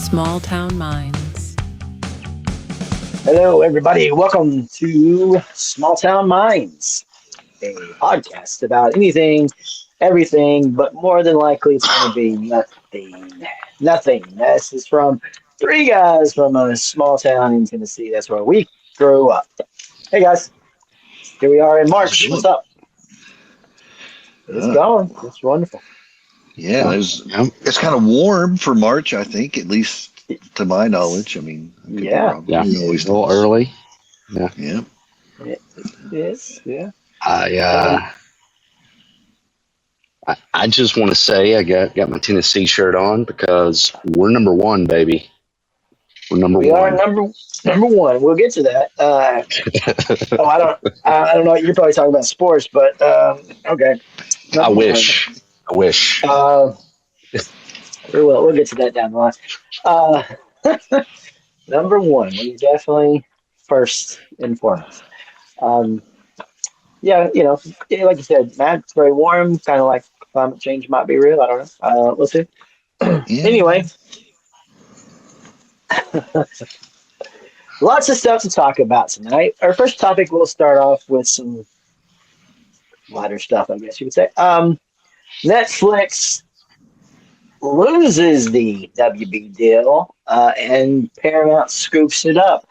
Small Town Minds. Hello, everybody. Welcome to Small Town Minds, a podcast about anything, everything, but more than likely it's going to be nothing. Nothing. This is from three guys from a small town in Tennessee. That's where we grew up. Hey, guys. Here we are in March. What's up? It's going. It's wonderful. Yeah, it's kind of warm for March, I think, at least to my knowledge. I mean, I could be wrong. Yeah, always a little early. Yeah. It is, yeah. I just want to say I got my Tennessee shirt on because we're number one, baby. We're number one. We are number one. We'll get to that. I don't know. You're probably talking about sports, but okay. I wish. We'll get to that down the line. Number one, we're definitely first and foremost. Like you said, Matt, it's very warm, kind of like climate change might be real. I don't know. We'll see. Anyway, lots of stuff to talk about tonight. Our first topic, we'll start off with some lighter stuff, I guess you would say. Netflix loses the WB deal, and Paramount scoops it up.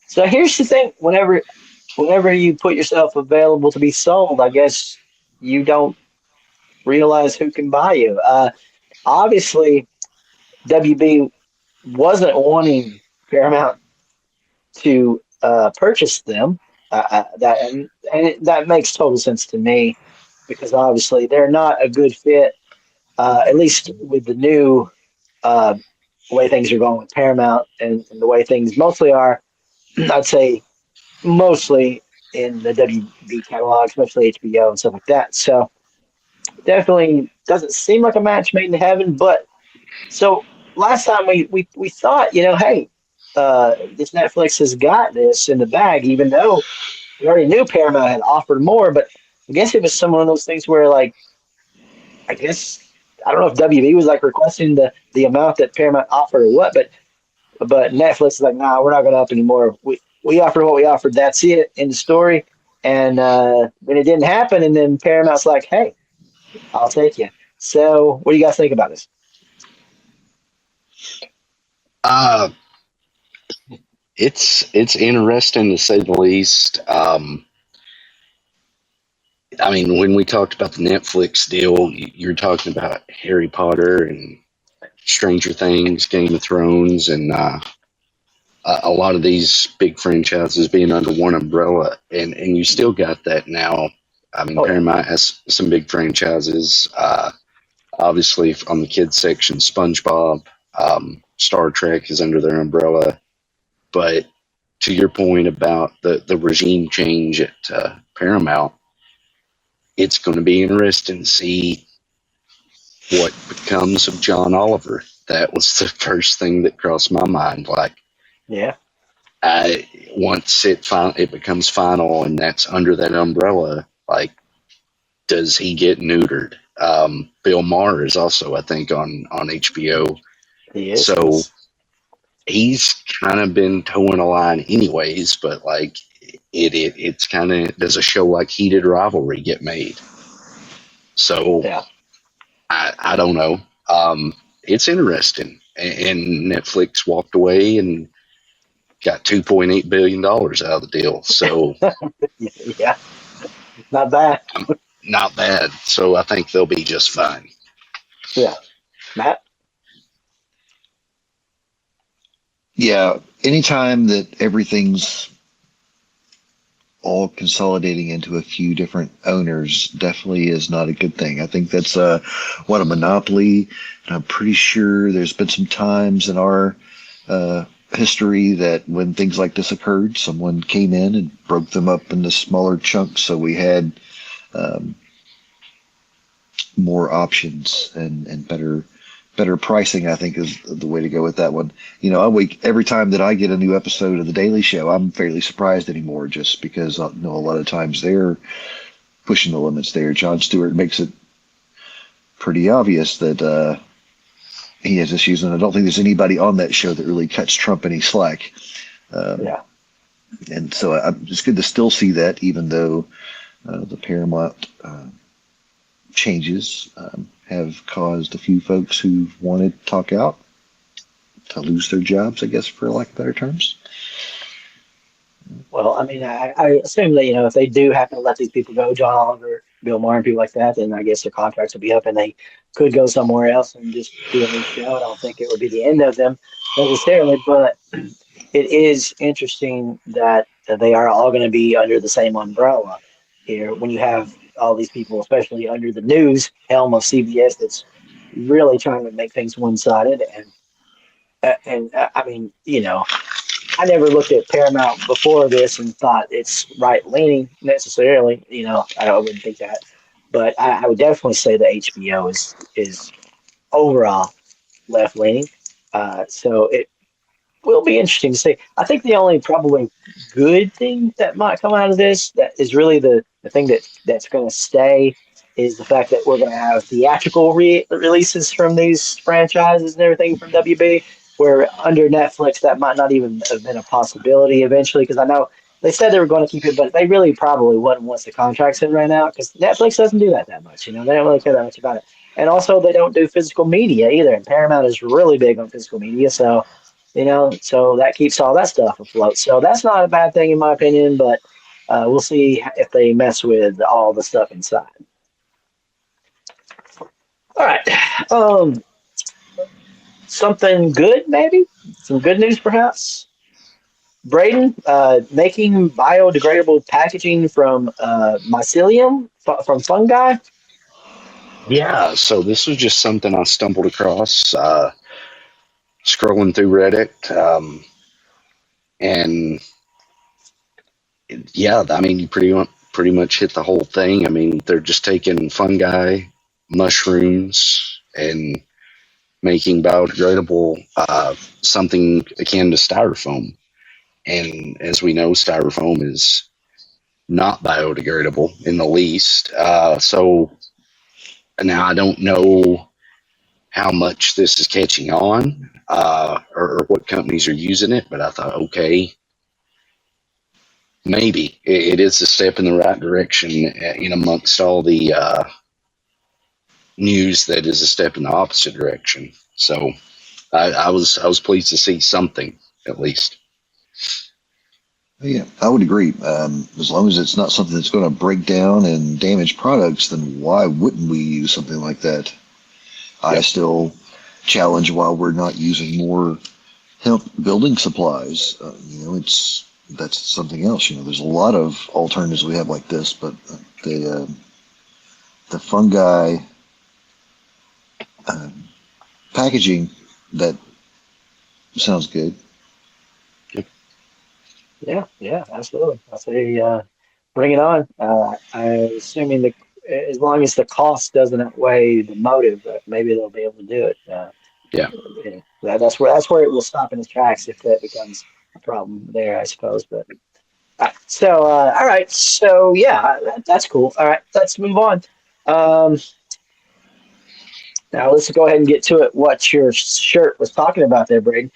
So here's the thing: whenever you put yourself available to be sold, I guess you don't realize who can buy you. Obviously, WB wasn't wanting Paramount to purchase them. That makes total sense to me, because obviously they're not a good fit, at least with the new way things are going with Paramount and the way things mostly are. I'd say mostly in the WB catalog, especially HBO and stuff like that. So definitely doesn't seem like a match made in heaven. But so last time we thought, hey, this Netflix has got this in the bag, even though we already knew Paramount had offered more. But I guess it was some one of those things where, like, I don't know if WB was like requesting the amount that Paramount offered or what, but Netflix is like, nah, we're not going to up anymore. We offered what we offered. That's it in the story. And then it didn't happen. And then Paramount's like, hey, I'll take you. So what do you guys think about this? It's interesting to say the least. I mean, when we talked about the Netflix deal, you're talking about Harry Potter and Stranger Things, Game of Thrones, and a lot of these big franchises being under one umbrella, and you still got that now. I mean, Paramount has some big franchises. Obviously, on the kids section, SpongeBob, Star Trek is under their umbrella. But to your point about the regime change at Paramount, it's going to be interesting to see what becomes of John Oliver. That was the first thing that crossed my mind. Like, yeah, once it becomes final and that's under that umbrella, like, does he get neutered? Bill Maher is also, I think, on HBO. He is. So he's kind of been towing a line anyways, but like it's kind of, does a show like Heated Rivalry get made? So yeah. I don't know. It's interesting, and Netflix walked away and got $2.8 billion out of the deal. So yeah, not bad. Not bad. So I think they'll be just fine. Yeah. Matt? Yeah, anytime that everything's all consolidating into a few different owners definitely is not a good thing. I think that's a monopoly, and I'm pretty sure there's been some times in our history that when things like this occurred, someone came in and broke them up into smaller chunks, so we had more options and better pricing, I think, is the way to go with that one. Every time that I get a new episode of The Daily Show, I'm fairly surprised anymore, just because a lot of times they're pushing the limits there. Jon Stewart makes it pretty obvious that he has issues, and I don't think there's anybody on that show that really cuts Trump any slack. Yeah. And so it's good to still see that, even though the Paramount changes have caused a few folks who wanted to talk out to lose their jobs, I guess, for lack of better terms. Well, I mean, I assume that, if they do happen to let these people go, John Oliver, Bill Maher, and people like that, then I guess their contracts will be up and they could go somewhere else and just do a new show. I don't think it would be the end of them necessarily, but it is interesting that they are all going to be under the same umbrella here when you have all these people, especially under the news helm of CBS, that's really trying to make things one-sided. And I mean, I never looked at Paramount before this and thought it's right-leaning necessarily. I wouldn't think that, but I would definitely say that HBO is overall left-leaning. So it will be interesting to see. I think the only probably good thing that might come out of this, that is really the thing that's going to stay, is the fact that we're going to have theatrical releases from these franchises and everything from WB, where under Netflix that might not even have been a possibility eventually, because I know they said they were going to keep it, but they really probably wouldn't once the contract's had ran out, because Netflix doesn't do that much. They don't really care that much about it. And also they don't do physical media either, and Paramount is really big on physical media, so so that keeps all that stuff afloat. So that's not a bad thing in my opinion, but we'll see if they mess with all the stuff inside. All right. Something good, maybe? Some good news, perhaps? Braden, making biodegradable packaging from mycelium, from fungi? Yeah, so this was just something I stumbled across scrolling through Reddit. And yeah, I mean, you pretty much hit the whole thing. I mean, they're just taking fungi, mushrooms, and making biodegradable something akin to styrofoam. And as we know, styrofoam is not biodegradable in the least. So now I don't know how much this is catching on or what companies are using it, but I thought, okay, maybe it is a step in the right direction in amongst all the news that is a step in the opposite direction. So I was pleased to see something at least. Yeah, I would agree. As long as it's not something that's going to break down and damage products, then why wouldn't we use something like that? Yep. I still challenge why we're not using more hemp building supplies. That's something else. There's a lot of alternatives we have like this, but the fungi packaging, that sounds good. Yeah, absolutely. I say bring it on. I'm assuming as long as the cost doesn't outweigh the motive, maybe they'll be able to do it. Yeah. That's where it will stop in its tracks if that becomes a problem there, I suppose. But all right. So yeah, that's cool. All right, let's move on. Now let's go ahead and get to it. What your shirt was talking about there, Braden.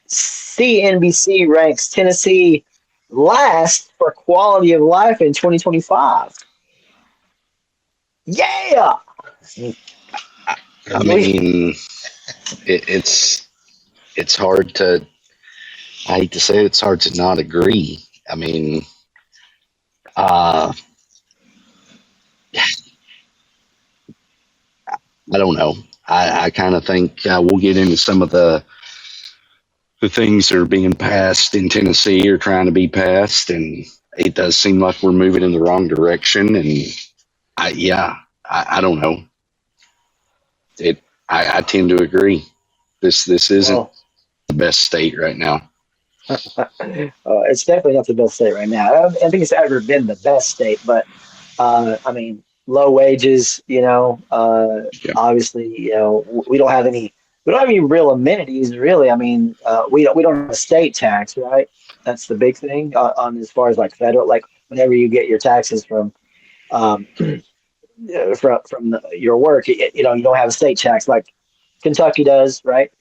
CNBC ranks Tennessee last for quality of life in 2025. Yeah. I mean, it's hard to. I hate to say it's hard to not agree. I mean, I don't know. I kind of think we'll get into some of the things that are being passed in Tennessee or trying to be passed, and it does seem like we're moving in the wrong direction. And I don't know. I tend to agree. This isn't the best state right now. It's definitely not the best state right now. I don't think it's ever been the best state, but I mean, low wages. Obviously, we don't have any real amenities, really. I mean, we don't have a state tax, right? That's the big thing on as far as like federal. Like whenever you get your taxes from your work, you don't have a state tax like Kentucky does, right?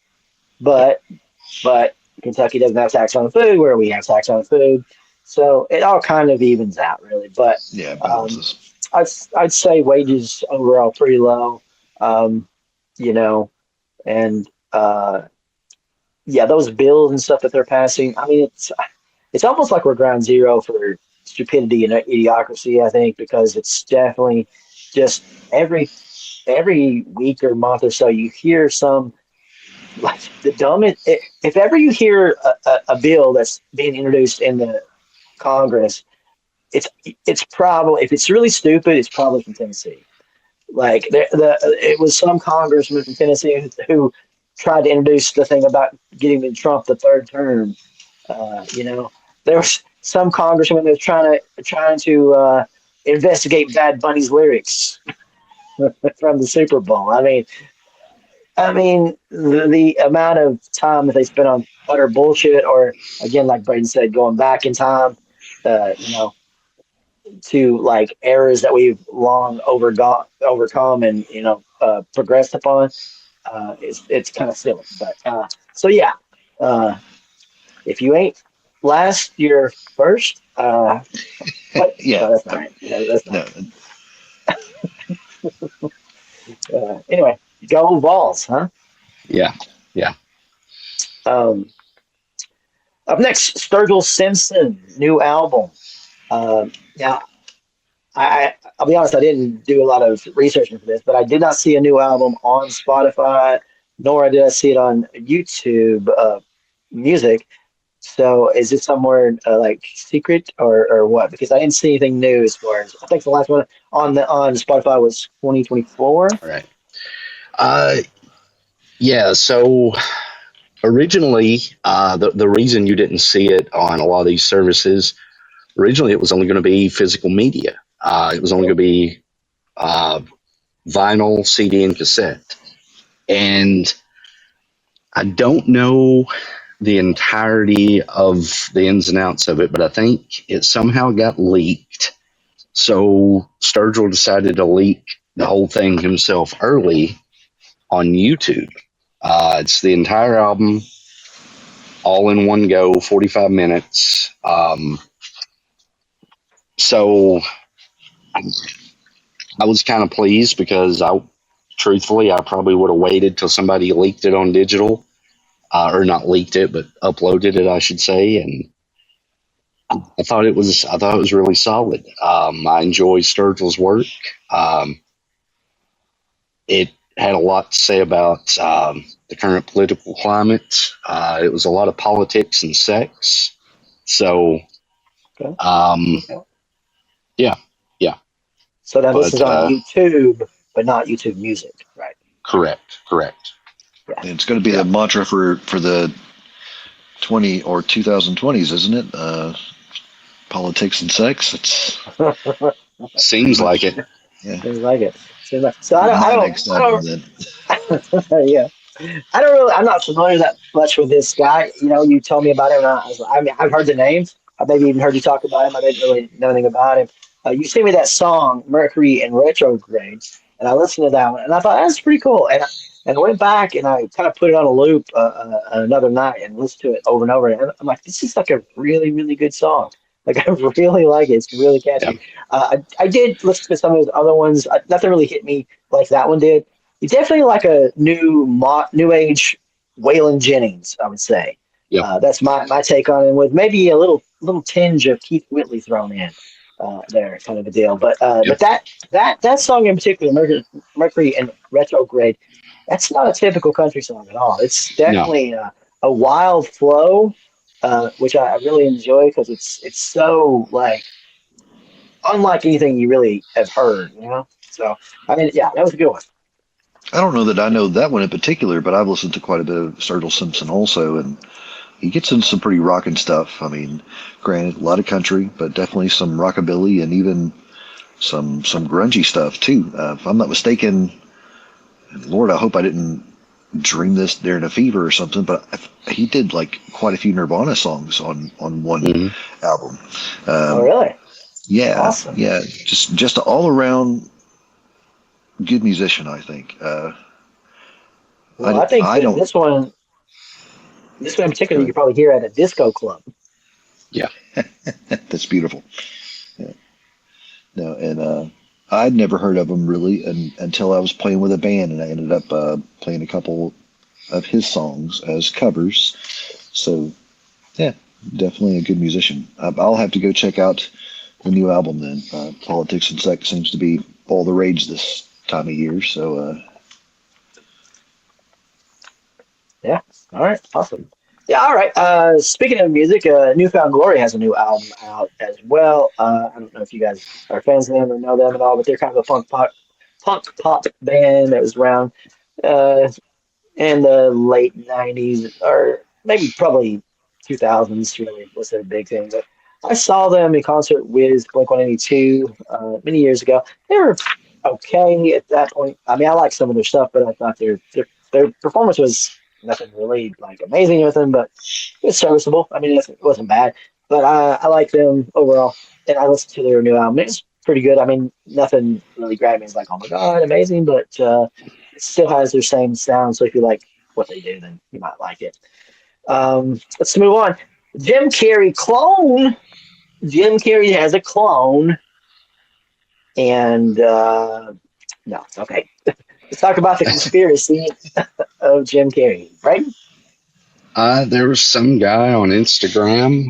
But Kentucky doesn't have tax on food where we have tax on food. So it all kind of evens out, really. But Yeah, um, balances. I'd say wages overall pretty low, um, you know, and yeah, those bills and stuff that they're passing. I mean, it's almost like we're ground zero for stupidity and idiocracy. I think because it's definitely just every week or month or so you hear some like the dumbest. If ever you hear a bill that's being introduced in the Congress, it's it's probably if it's really stupid, it's probably from Tennessee. Like it was some congressman from Tennessee who tried to introduce the thing about getting Trump the third term. You know, there was some congressman that was trying to investigate Bad Bunny's lyrics from the Super Bowl. I mean, the amount of time that they spent on utter bullshit, or again, like Braden said, going back in time, you know, to like errors that we've long overcome, and progressed upon. It's kind of silly, but so yeah. Uh, if you ain't last, you're first. But Yeah. no, that's not right. That's not. No. Anyway, go balls, huh? Yeah. Yeah. Um, Up next, Sturgill Simpson, new album. Now, I'll be honest, I didn't do a lot of researching for this, but I did not see a new album on Spotify, nor did I see it on YouTube Music. So is it somewhere like secret or what? Because I didn't see anything new as far as I think the last one on Spotify was 2024. All right. Uh, yeah. So originally, the reason you didn't see it on a lot of these services, originally it was only going to be physical media. It was only going to be uh, vinyl, CD, and cassette. And I don't know the entirety of the ins and outs of it, but I think it somehow got leaked. So Sturgill decided to leak the whole thing himself early on YouTube. It's the entire album, all in one go, 45 minutes. So I was kind of pleased because truthfully, I probably would have waited till somebody leaked it on digital, or not leaked it, but uploaded it, I should say. And I thought it was really solid. I enjoy Sturgill's work. It had a lot to say about the current political climate. It was a lot of politics and sex. So, Okay. um, yeah, yeah. So now this is But on YouTube, but not YouTube Music, right? correct. Yeah. It's going to be the mantra for the 2020s, isn't it? Politics and sex. It's Seems like it. yeah. Seems like it. So My next album then. yeah. I don't really. I'm not familiar that much with this guy. You told me about him. And I mean, I've heard the names. I've maybe even heard you talk about him. I didn't really know anything about him. You sent me that song "Mercury in Retrograde," and I listened to that one, and I thought that's pretty cool. And I went back and I kind of put it on a loop another night and listened to it over and over. And I'm like, this is like a really, really good song. Like I really like it. It's really Yeah. catchy. I did listen to some of those other ones. Nothing really hit me like that one did. It's definitely like a new age Waylon Jennings, I would say. Yep. That's my take on it, with maybe a little tinge of Keith Whitley thrown in there, kind of a deal. But Yep. that song in particular, Mercury and Retrograde, that's not a typical country song at all. It's No. definitely a wild flow, which I really enjoy because it's so like unlike anything you really have heard. So I mean, yeah, that was a good one. I don't know that I know that one in particular, but I've listened to quite a bit of Sturgill Simpson also, and he gets into some pretty rocking stuff. I mean, granted, a lot of country, but definitely some rockabilly and even some grungy stuff too. If I'm not mistaken, Lord, I hope I didn't dream this during a fever or something, but he did like quite a few Nirvana songs on one Mm-hmm. album. Oh, really? Yeah, Awesome. yeah, just an all around good musician, I think. Well, I think I that don't. this one in particular, Go you ahead. could probably hear at a disco club. Yeah. That's beautiful. Yeah. No, and I'd never heard of him really until I was playing with a band, and I ended up playing a couple of his songs as covers. So yeah, definitely a good musician. I'll have to go check out the new album then. Politics and Sex seems to be all the rage this time of year. So Yeah. All right. Awesome. Yeah. All right. Speaking of music, Newfound Glory has a new album out as well. I don't know if you guys are fans of them or know them at all, but they're kind of a punk pop band that was around uh, in the late '90s or maybe probably 2000s. Really was their big thing. But I saw them in concert with Blink-182 many years ago. They were okay at that point. I mean, I like some of their stuff, but I thought their performance was nothing really like amazing with them, but it was serviceable. I mean, it wasn't bad, but I like them overall, and I listened to their new album. It's pretty good. I mean, nothing really grabbed me as like, oh my god, amazing, but it still has their same sound. So if you like what they do, then you might like it. Let's move on. Jim Carrey clone. Jim Carrey has a clone, and no, okay. Let's talk about the conspiracy of Jim Carrey, right? There was some guy on Instagram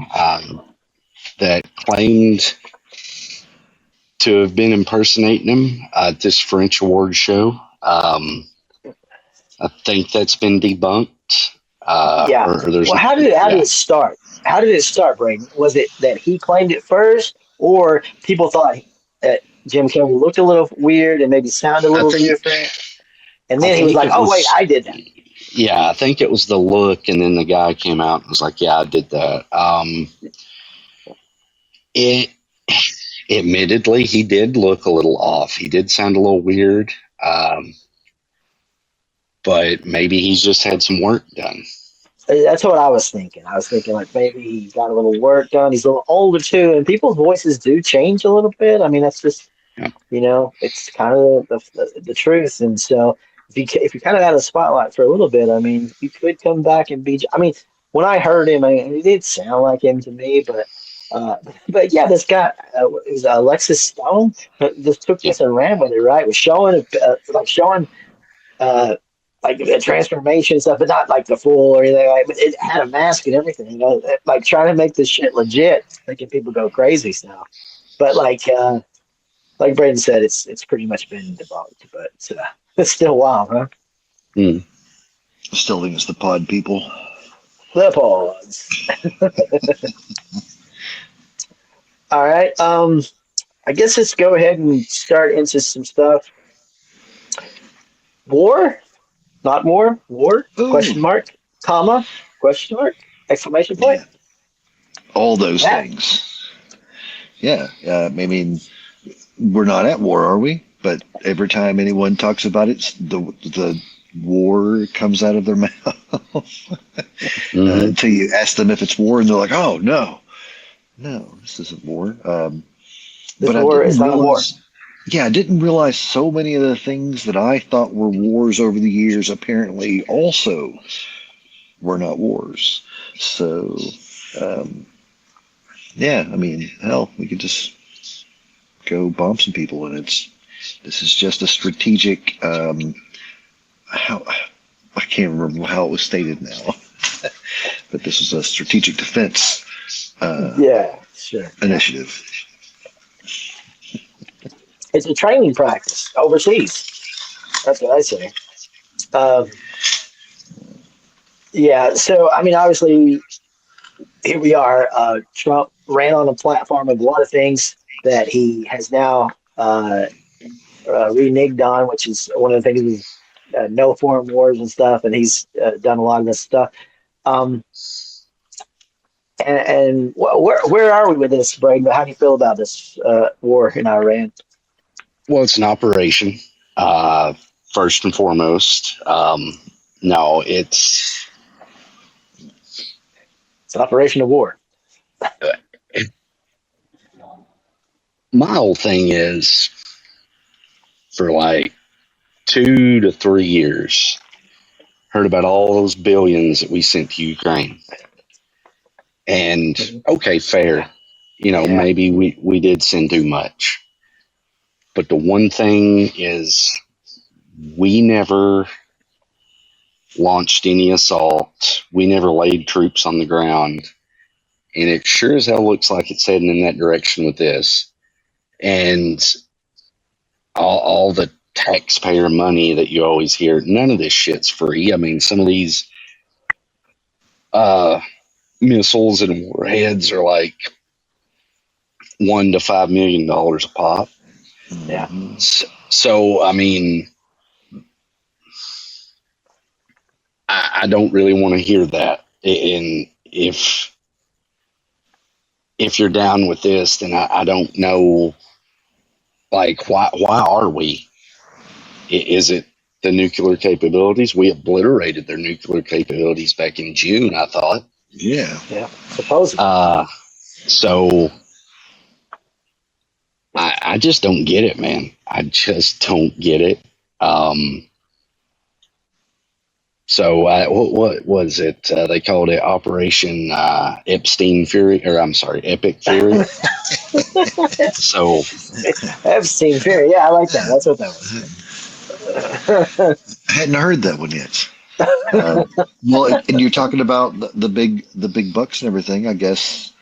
that claimed to have been impersonating him at this French award show. I think that's been debunked. Yeah. Or there's, Well, how did yeah, it start? How did it start, Braden? Was it that he claimed it first, or people thought that Jim Carrey looked a little weird and maybe sounded a I little think, different, and I then he was think like, it "Oh wait, was, I did that." yeah, I think it was the look, and then the guy came out and was like, "Yeah, I did that." It, admittedly, he did look a little off. He did sound a little weird, but maybe he's just had some work done. That's what I was thinking. I was thinking like maybe he got a little work done. He's a little older too, and people's voices do change a little bit. I mean, that's just Yeah. it's kind of the truth. And so if you kind of had a spotlight for a little bit, I mean, you could come back and be. I mean, when I heard him, I mean, it did sound like him to me, uh, but yeah, this guy it was Alexis Stone just took Yeah. this and ran with it. Right, was showing uh, like the transformation stuff, but not like the full or anything. Like, but it had a mask and everything. Like trying to make this shit legit, making people go crazy now. But like Braden said, it's pretty much been debunked. But it's still wild, huh? Hmm. still think it's the pod people. The pause. All right. I guess let's go ahead and start into some stuff. War, not more. War? Ooh, Question mark? Comma? Question mark? Exclamation point? yeah, all those That. things. Yeah, I mean, we're not at war, are we? But every time anyone talks about it, the war comes out of their mouth. Hmm. Until you ask them if it's war, and they're like, "Oh no, no, this isn't war." This But I war is didn't not war. realize. Yeah, I didn't realize so many of the things that I thought were wars over the years apparently also were not wars. So, um, yeah, I mean, hell, we could just go bomb some people, and this is just a strategic. How I can't remember how it was stated now, but this was a strategic defense Yeah, sure. Yeah. initiative. It's a training practice overseas. That's what I say. Um, yeah, so I mean, obviously, here we are. Trump ran on a platform of a lot of things that he has now reneged on, which is one of the things is no foreign wars and stuff, and he's done a lot of this stuff. Um, and where are we with this, Braden? How do you feel about this war in Iran? Well, it's an operation, first and foremost. No, It's an operation of war. my whole thing is for like 2 to 3 years, heard about all those billions that we sent to Ukraine. And okay, fair. Maybe we did send too much. But the one thing is we never launched any assault. We never laid troops on the ground. And it sure as hell looks like it's heading in that direction with this. And all the taxpayer money that you always hear, none of this shit's free. I mean, some of these missiles and warheads are like $1 to $5 million a pop. Yeah. So I mean, I don't really want to hear that. And if you're down with this, then I don't know. Like, why are we? Is it the nuclear capabilities? We obliterated their nuclear capabilities back in June, I thought. Yeah. Yeah. Supposedly. So I just don't get it, man. I just don't get it. So what was it? They called it Operation Epstein Fury, or I'm sorry, Epic Fury. So Epstein Fury. Yeah, I like that. That's what that was. I hadn't heard that one yet. Well, and you're talking about the big bucks and everything. I guess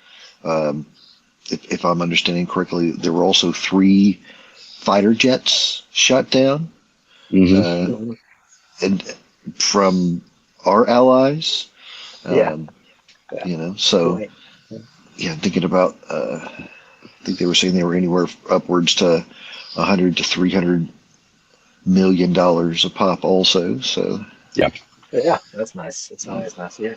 if I'm understanding correctly, there were also 3 fighter jets shot down, and from our allies. So yeah, thinking about. I think they were saying they were anywhere upwards to $100 to $300 million a pop, also. So yeah, that's nice. It's always nice. Yeah.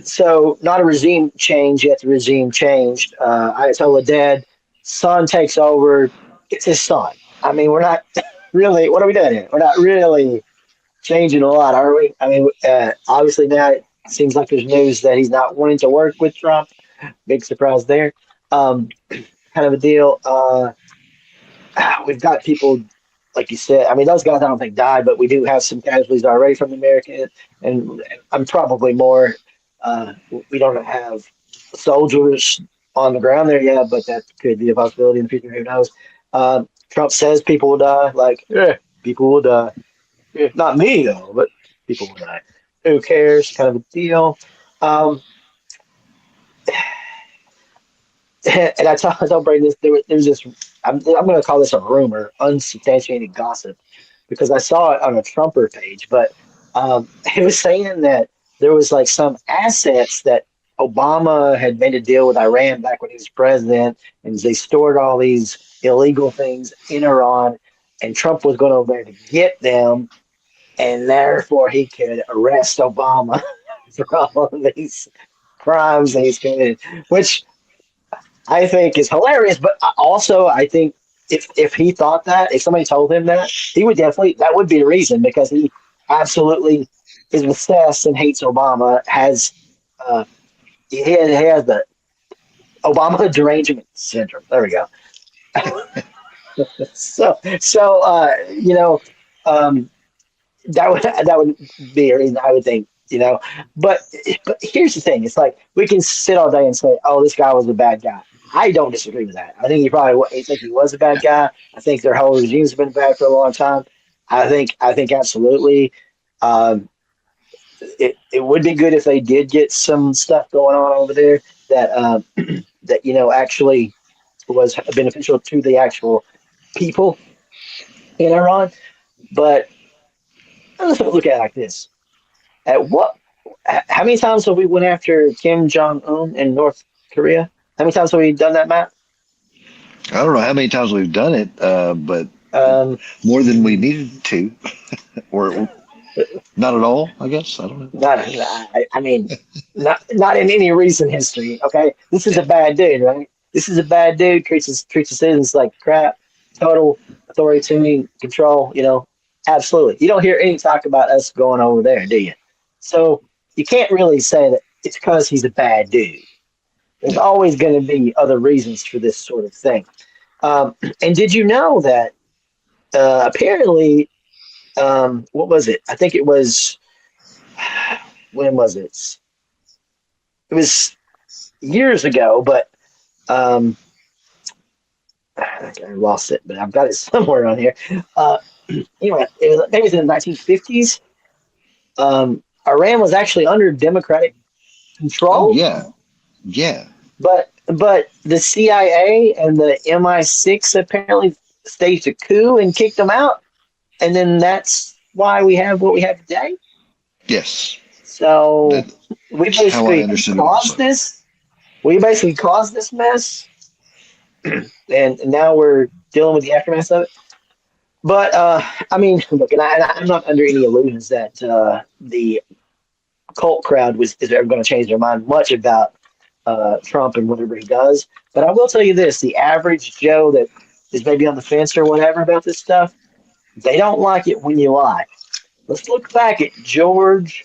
So not a regime change yet. The regime changed. I told the dad, son takes over. It's his son. I mean, we're not really. What are we doing here? We're not really changing a lot, are we? I mean, obviously now it seems like there's news that he's not wanting to work with Trump. Big surprise there. Kind of a deal. We've got people, like you said. I mean, those guys I don't think died, but we do have some casualties already from America, and I'm probably more. We don't have soldiers on the ground there yet, but that could be a possibility in the future. Who knows? Trump says people will die. Like, people will die. Not me though, but people will die. Who cares? Kind of a deal. And I tell Brady this. There's this. I'm going to call this a rumor, unsubstantiated gossip, because I saw it on a Trumper page. But it was saying that there was like some assets that Obama had made a deal with Iran back when he was president, and they stored all these illegal things in Iran, and Trump was going over there to get them, and therefore he could arrest Obama for all of these crimes that he's committed, which I think is hilarious. But also, I think if he thought that, if somebody told him that, he would definitely, that would be a reason, because he absolutely is obsessed and hates Obama. He has the Obama derangement syndrome. There we go. so that would be a reason, I would think. But here's the thing: it's like we can sit all day and say, "Oh, this guy was a bad guy." I don't disagree with that. I think he was a bad guy. I think their whole regime's been bad for a long time. I think absolutely. It would be good if they did get some stuff going on over there that that actually was beneficial to the actual people in Iran. But let's look at it like this: how many times have we went after Kim Jong-un in North Korea? How many times have we done that, Matt? I don't know how many times we've done it, but more than we needed to, or not at all. I guess I don't know. Not in any recent history. Okay, this is a bad dude, right? This is a bad dude. Treats the citizens like crap. Total authoritarian control. Absolutely. You don't hear any talk about us going over there, do you? So you can't really say that it's because he's a bad dude. There's always going to be other reasons for this sort of thing. And did you know that apparently what was it? I think it was, when was it? It was years ago, but um, I lost it, but I've got it somewhere on here. Uh, anyway, maybe it was in the 1950s. Iran was actually under democratic Oh control, yeah, yeah. but the CIA and the MI6 apparently staged a coup and kicked them out, and then that's why we have what we have today. Yes. So That's we how I basically understood it caused also. this. We basically caused this mess, and now we're dealing with the aftermath of it. But I mean, look, I'm not under any illusions that the cult crowd is ever going to change their mind much about Trump and whatever he does. But I will tell you this: the average Joe that is maybe on the fence or whatever about this stuff, they don't like it when you lie. Let's look back at George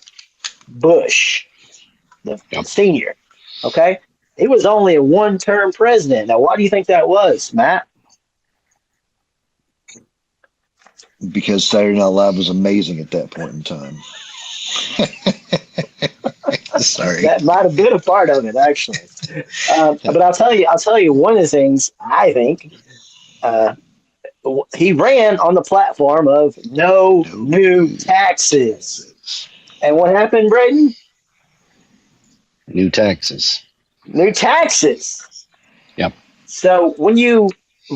Bush, the Yep. senior. Okay, he was only a one-term president. Now, why do you think that was, Matt? Because Saturday Night Live was amazing at that point in time. Sorry. That might have been a part of it, actually. But I'll tell you, one of the things I think uh, he ran on the platform of no new taxes. And what happened, Braden? New taxes. New taxes. Yep. So when you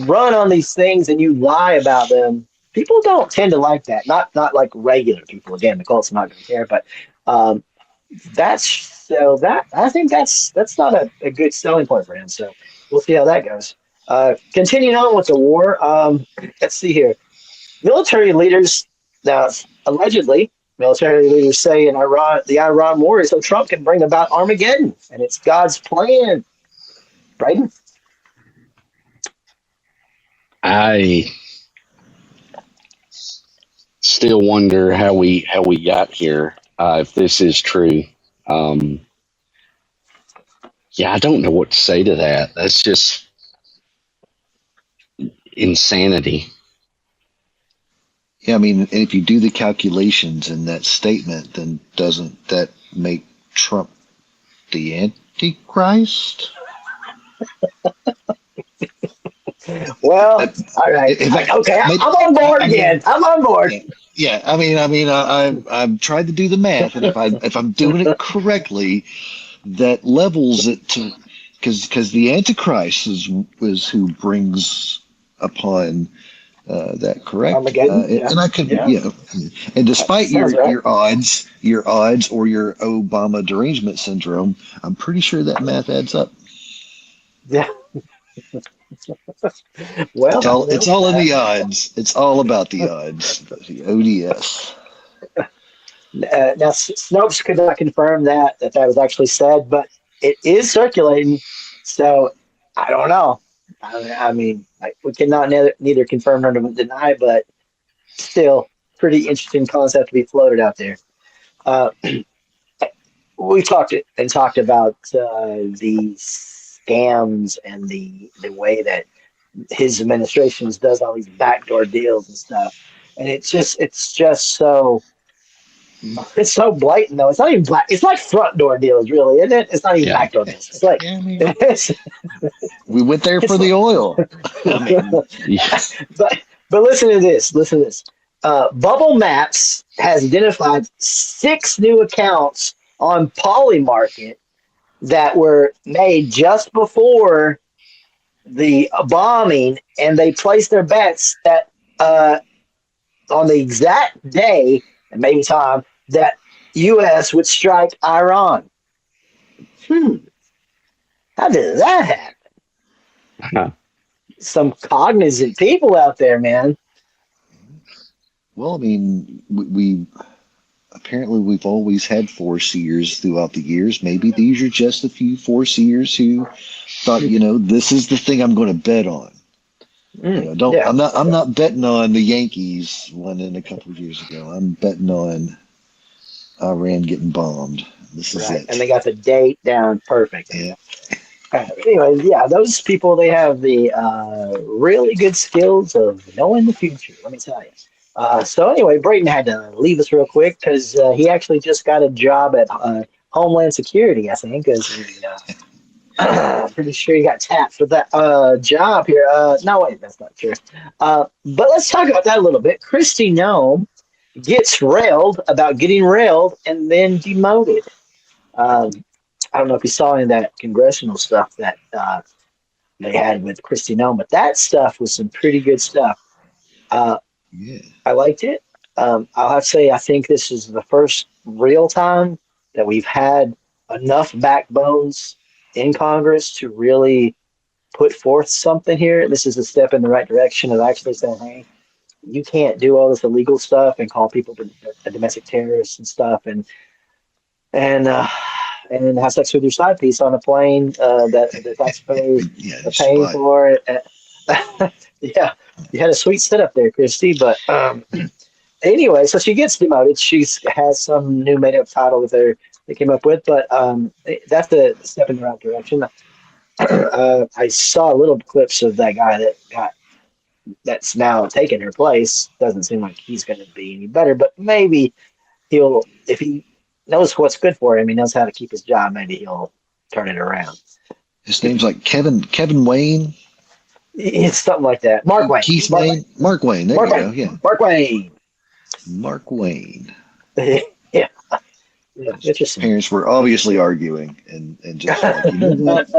run on these things and you lie about them, people don't tend to like that. Not like regular people. Again, the cult's not going to care, but um, I think that's not a good selling point for him. So we'll see how that goes. Continuing on with the war, let's see here. Military leaders now allegedly military leaders say in Iran the Iran war is so Trump can bring about Armageddon, and it's God's plan. Braden? I still wonder how we got here. If this is true, yeah, I don't know what to say to that. That's just insanity. Yeah, I mean, and if you do the calculations in that statement, then doesn't that make Trump the Antichrist? Well, all right. Okay, I'm on board again. I'm on board. Yeah, I've tried to do the math, and if I'm doing it correctly, that levels it to because the Antichrist is who brings upon that, correct? Armageddon, yeah. And I could, Yeah. And despite Sounds right. your odds or your Obama derangement syndrome, I'm pretty sure that math adds up. Yeah. Well, It's all in the odds. It's all about the odds. The ODS. now Snopes could not confirm that was actually said, but it is circulating. So I don't know. I mean, we cannot neither confirm nor deny, but still, pretty interesting concept to be floated out there. We talked about the scams and the way that his administration does all these backdoor deals and stuff, and it's just so blatant though. It's not even black. It's like front door deals, really, isn't it? It's not even backdoor deals. It's like We went there for the oil. I mean, but listen to this. Listen to this. Bubble Maps has identified 6 new accounts on Polymarket that were made just before the bombing, and they placed their bets that on the exact day and maybe time that U.S. would strike Iran. How did that happen? Some cognizant people out there, man. well, I mean, we apparently we've always had foreseers throughout the years. Maybe these are just a few foreseers who thought, this is the thing I'm going to bet on. I'm not betting on the Yankees winning a couple of years ago. I'm betting on Iran getting bombed. This is it. And they got the date down perfect. Yeah. Anyway, yeah, those people, they have the really good skills of knowing the future, let me tell you. So anyway, Brayton had to leave us real quick because he actually just got a job at Homeland Security, I think, because pretty sure he got tapped for that job here. No, wait, that's not true. But let's talk about that a little bit. Christy Nome gets railed about getting railed and then demoted. Um, I don't know if you saw any of that congressional stuff that they had with Christy Nome, but that stuff was some pretty good stuff. Uh, Yeah. I liked it. I'll have to say, I think this is the first real time that we've had enough backbones in Congress to really put forth something here. This is a step in the right direction of actually saying, hey, you can't do all this illegal stuff and call people domestic terrorists and stuff, and uh, and then have sex with your side piece on a plane that the taxpayers Yeah, are just paying spy. for it. Yeah, you had a sweet setup there, Christy. But anyway, so she gets demoted. She has some new made up title with her they came up with, but that's a step in the right direction. I saw little clips of that guy that's now taking her place. Doesn't seem like he's going to be any better, but maybe he'll, if he knows what's good for him, he knows how to keep his job. Maybe he'll turn it around. His name's like Kevin Wayne, It's something like that. Mark Wayne. Keith Mark Wayne, Mark Wayne. There Mark you Wayne. go. Yeah, Mark Wayne. Mark Wayne. Yeah. Yeah. Interesting. Parents were obviously arguing, and just like, you know what?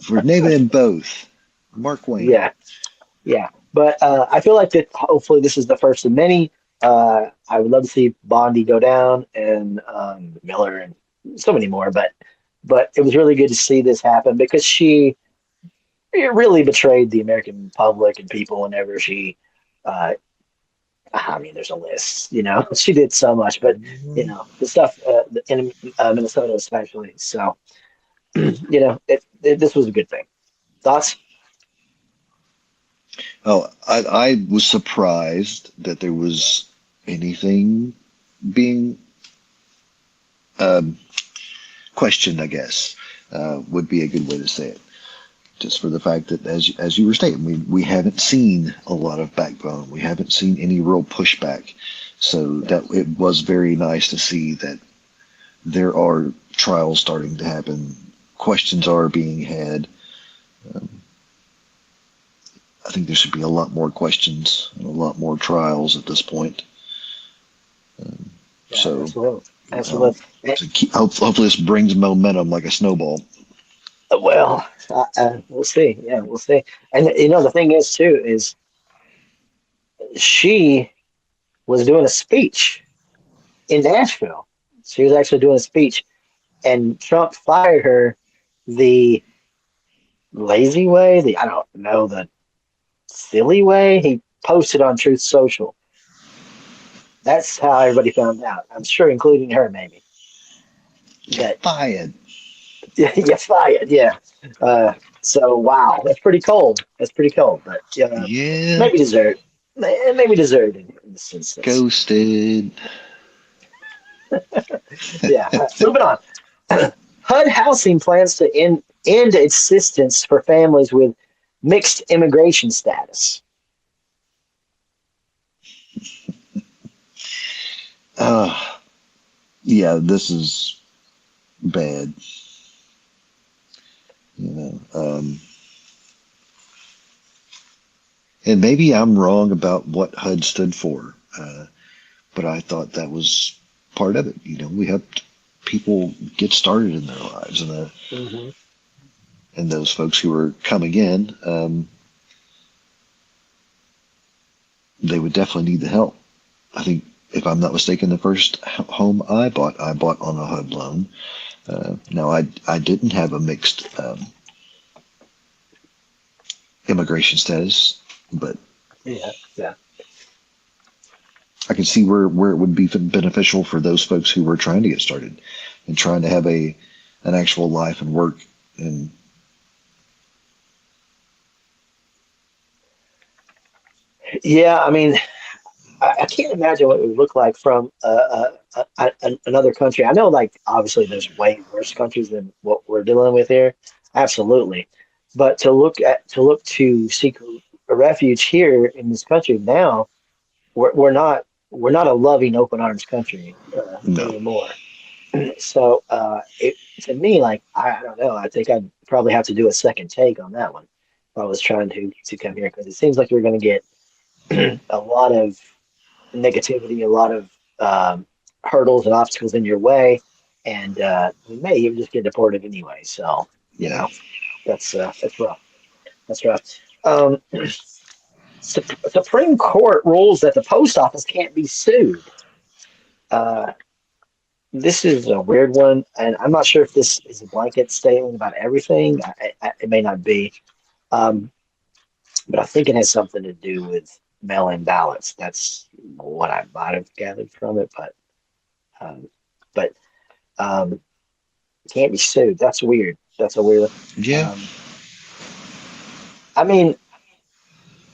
We're naming them both. Mark Wayne. Yeah. Yeah. But I feel like that hopefully this is the first of many. I would love to see Bondi go down and Miller and so many more. But it was really good to see this happen because she really betrayed the American public and people whenever she. I mean, there's a list. She did so much, but the stuff in Minnesota especially. So this was a good thing. Thoughts? Oh, I was surprised that there was anything being questioned, I guess, would be a good way to say it. Just for the fact that, as you were stating, we haven't seen a lot of backbone. We haven't seen any real pushback. So that it was very nice to see that there are trials starting to happen. Questions are being had. I think there should be a lot more questions and a lot more trials at this point. Yeah, So, absolutely. hopefully this brings momentum like a snowball. Well, we'll see. Yeah, we'll see. And the thing is too is she was doing a speech in Nashville. She was actually doing a speech, and Trump fired her the lazy way. I don't know, the silly way. He posted on Truth Social. That's how everybody found out. I'm sure, including her, maybe. Get fired. You're fired, yeah. So wow, that's pretty cold. But Yeah. maybe deserved. Maybe deserved in this instance. Ghosted. Yeah. Moving on. HUD Housing plans to end assistance for families with mixed immigration status. Yeah, this is bad. And maybe I'm wrong about what HUD stood for, but I thought that was part of it. We helped people get started in their lives, and and those folks who were coming in, they would definitely need the help. I think, if I'm not mistaken, the first home I bought on a HUD loan. Now, I didn't have a mixed immigration status, but yeah. I can see where it would be beneficial for those folks who were trying to get started and trying to have an actual life and work. And Yeah, I mean, I can't imagine what it would look like from another country. I know, like, obviously, there's way worse countries than what we're dealing with here. Absolutely. But to look to seek a refuge here in this country now, we're not a loving open arms country No. anymore. So to me, like I don't know. I think I'd probably have to do a second take on that one if I was trying to come here because it seems like you're going to get a lot of negativity, a lot of hurdles and obstacles in your way, and you may even just get deported anyway. So you Yeah. know that's rough. That's rough. Um, Supreme Court rules that the post office can't be sued. Uh, this is a weird one, and I'm not sure if this is a blanket statement about everything. It may not be, um, but I think it has something to do with mail-in ballots. That's what I might have gathered from it, um, but can't be sued. That's weird. That's a weird. Yeah. Um, I mean,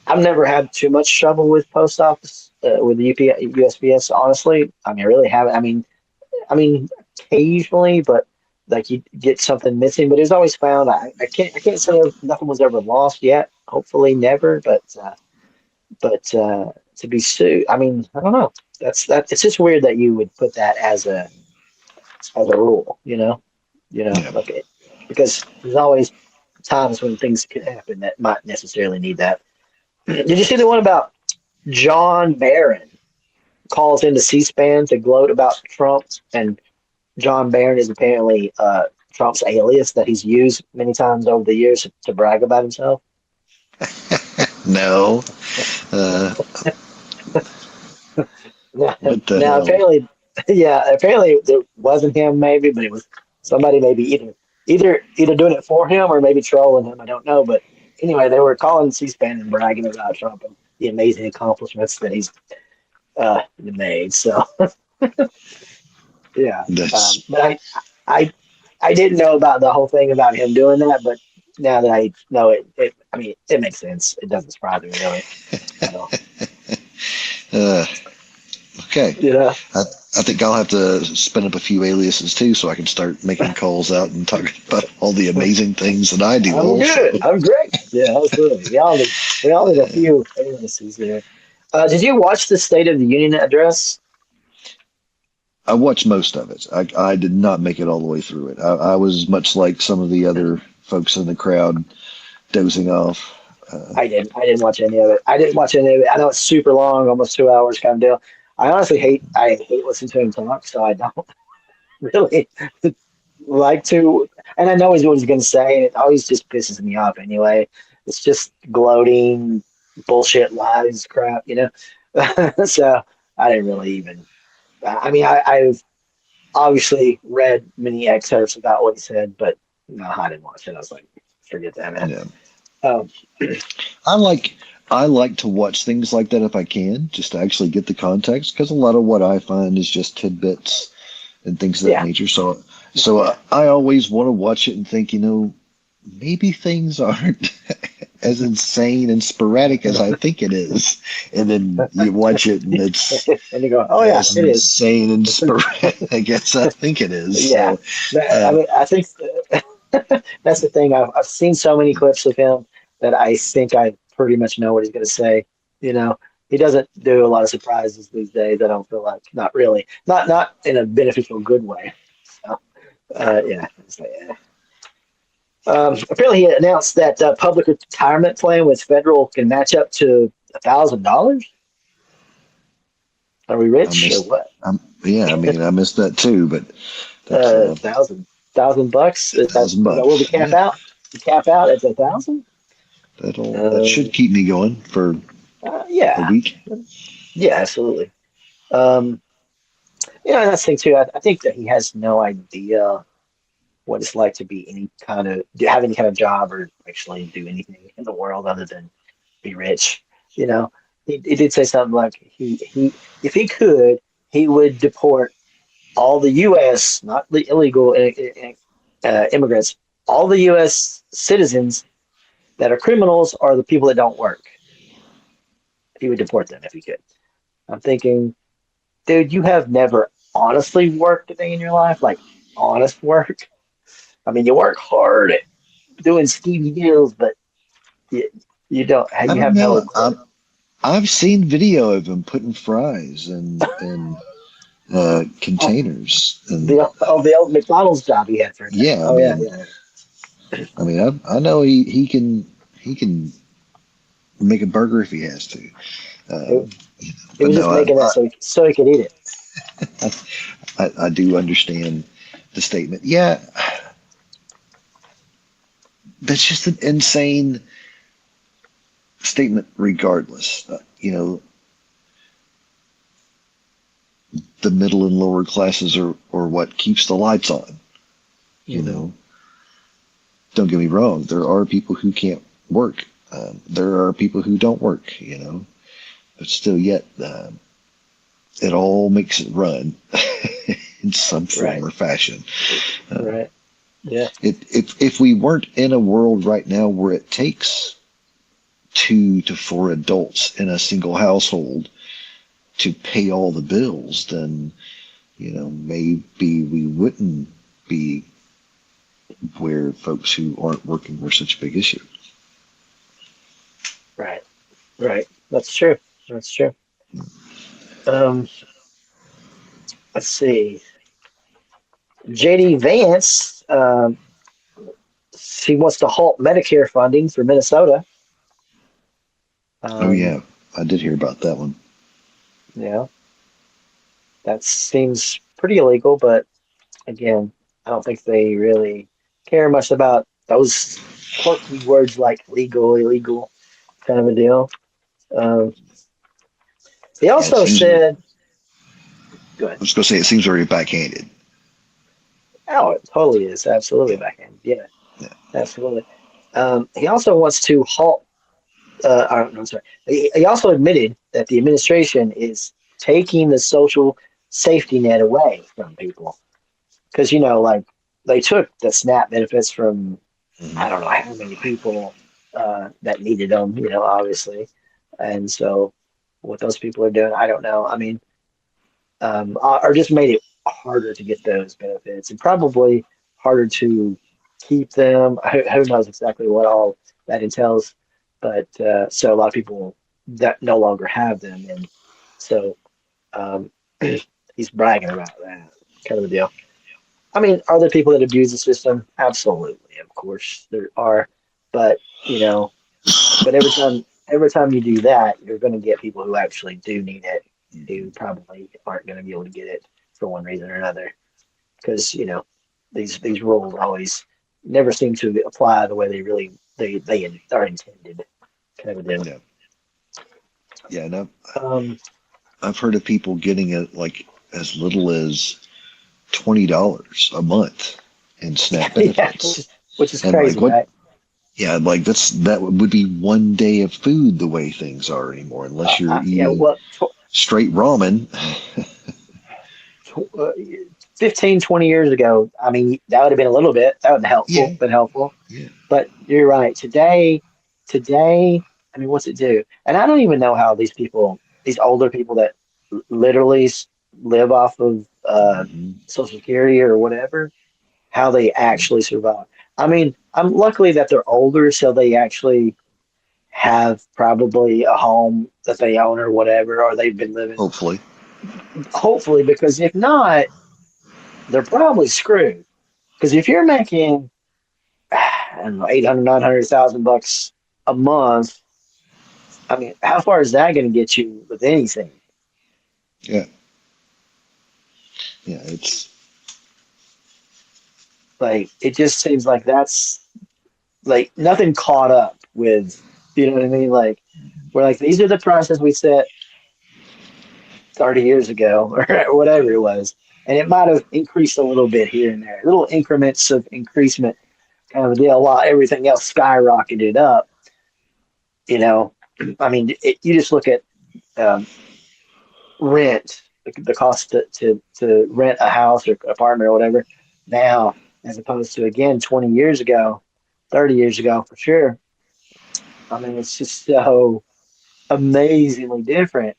I've never had too much trouble with post office with the USPS. Honestly, I mean, I really haven't. I mean, occasionally, but like you get something missing, but it's always found. I can't say nothing was ever lost yet. Hopefully, never. But to be sued, I mean, I don't know. That. It's just weird that you would put that as a rule. Yeah. Like because there's always times when things could happen that might necessarily need that. Did you see the one about John Barron calls into C-SPAN to gloat about Trump and John Barron is apparently Trump's alias that he's used many times over the years to brag about himself. No. Now, What the now hell? apparently, yeah, apparently it wasn't him, maybe, but it was somebody maybe either doing it for him or maybe trolling him. I don't know, but anyway, they were calling C-SPAN and bragging about Trump and the amazing accomplishments that he's made. So yeah, That's but I I didn't know about the whole thing about him doing that, but now that I know it I mean, it makes sense. It doesn't surprise me really at all. uh, okay. You know, I, I think I'll have to spin up a few aliases too, so I can start making calls out and talking about all the amazing things that I do. I'm Also, good. I'm great. Yeah, absolutely. We all need a few illnesses here. Did you watch the State of the Union address? I watched most of it. I did not make it all the way through it. I was much like some of the other folks in the crowd, dozing off. I didn't watch any of it. I didn't watch any of it. I know it's super long, almost 2 hours kind of deal. I hate listening to him talk, so I don't really like to. And I know what he's going to say, and it always just pisses me off anyway. It's just gloating, bullshit, lies, crap. So I didn't really even. I mean, I've obviously read many excerpts about what he said, but no, I didn't watch it. I was like, forget that, man. Yeah. Um, I like I like to watch things like that if I can, just to actually get the context, because a lot of what I find is just tidbits and things of that yeah, nature. So I always want to watch it and think, maybe things aren't as insane and sporadic as I think it is, and then you watch it and it's and you go, oh yeah, as it is. insane and sporadic as I think it is. Yeah, So, I uh, mean, I think that's the thing. I've seen so many clips of him that I think I pretty much know what he's going to say. You know, he doesn't do a lot of surprises these days. I don't feel like, not really, not in a beneficial good way. So, yeah. So, yeah. Apparently, he announced that public retirement plan with federal can match up to $1,000. Are we I rich or missed. what? Yeah, I mean, I missed that too, but that's Thousand bucks. Is that where we cap $1,000. out? We cap out at 1,000. That should keep me going for a Yeah, week. yeah, absolutely. Um, that's the thing too. I think that he has no idea what it's like to be have any kind of job or actually do anything in the world other than be rich. You know, he did say something like he if he could, he would deport all the U.S. not the illegal immigrants, all the U.S. citizens that are criminals or the people that don't work. He would deport them if he could. I'm thinking, dude, you have never honestly worked a day in your life, like honest work. I mean, you work hard at doing skeevy deals, but you, you don't. I You don't have no know. clue. I've seen video of him putting fries in Oh, containers, and the old McDonald's job he had for a time. yeah, Oh yeah, yeah. I mean, I know he can make a burger if he has to. He, Um, he but was just no, making that so he could eat it. I do understand the statement. Yeah, that's just an insane statement. Regardless, the middle and lower classes are what keeps the lights on. You Hmm. know, don't get me wrong. There are people who can't work. There are people who don't work. But still, yet it all makes it run in some form Right, or fashion. Uh, right. Yeah, if we weren't in a world right now where it takes 2 to 4 adults in a single household to pay all the bills, then maybe we wouldn't be where folks who aren't working were such a big issue. right, right. That's true. That's true. Um, let's see. JD Vance, he wants to halt Medicare funding for Minnesota. Oh Um, yeah, I did hear about that one. yeah, that seems pretty illegal, but again, I don't think they really care much about those quirky words like legal, illegal, kind of a deal. Um, he Yeah, it also seems. I said, go ahead. was going to say it seems very backhanded. Oh, it totally is. Absolutely Yeah, backhand. Yeah, yeah. absolutely. He also wants to halt, no, I'm sorry. He also admitted that the administration is taking the social safety net away from people. Because, like they took the SNAP benefits from Mhm. I don't know how many people that needed them, obviously. And so what those people are doing, I don't know. I mean, or just made it harder to get those benefits and probably harder to keep them. Who knows exactly what all that entails. But so a lot of people that no longer have them. And so um, he's bragging about that kind of a deal. I mean, are there people that abuse the system? Absolutely, of course there are. But you know, but every time you do that, you're going to get people who actually do need it, who probably aren't going to be able to get it for one reason or another. Because these rules always never seem to apply the way they are intended. Kind of a deal. Yeah, yeah. And Um, I've heard of people getting it like as little as $20 a month in SNAP yeah, benefits, which is and like crazy, what? right? Yeah, like that would be one day of food the way things are anymore, unless you're Yeah, eating well, straight ramen. 15, 20 years ago, I mean, that would have been a little bit, that would have Yeah, been helpful. yeah. But you're right. Today, I mean, what's it do? And I don't even know how these older people that literally live off of Hmm. Social Security or whatever, how they actually survive. I mean, I'm luckily that they're older, so they actually have probably a home that they own or whatever, or they've been living, Hopefully, hopefully, because if not, they're probably screwed. Because if you're making, I don't know, 800, 900,000 bucks a month, I mean, how far is that going to get you with anything? yeah, yeah. It's Like, it just seems like that's like nothing caught up with, you know what I mean? Like, we're like, these are the prices we set 30 years ago or whatever it was. And it might have increased a little bit here and there, little increments of increasement kind of a deal, while everything else skyrocketed up, you know. I mean, you just look at um, rent, the cost to rent a house or apartment or whatever now, as opposed to again 20 years ago, 30 years ago for sure. I mean, it's just so amazingly different.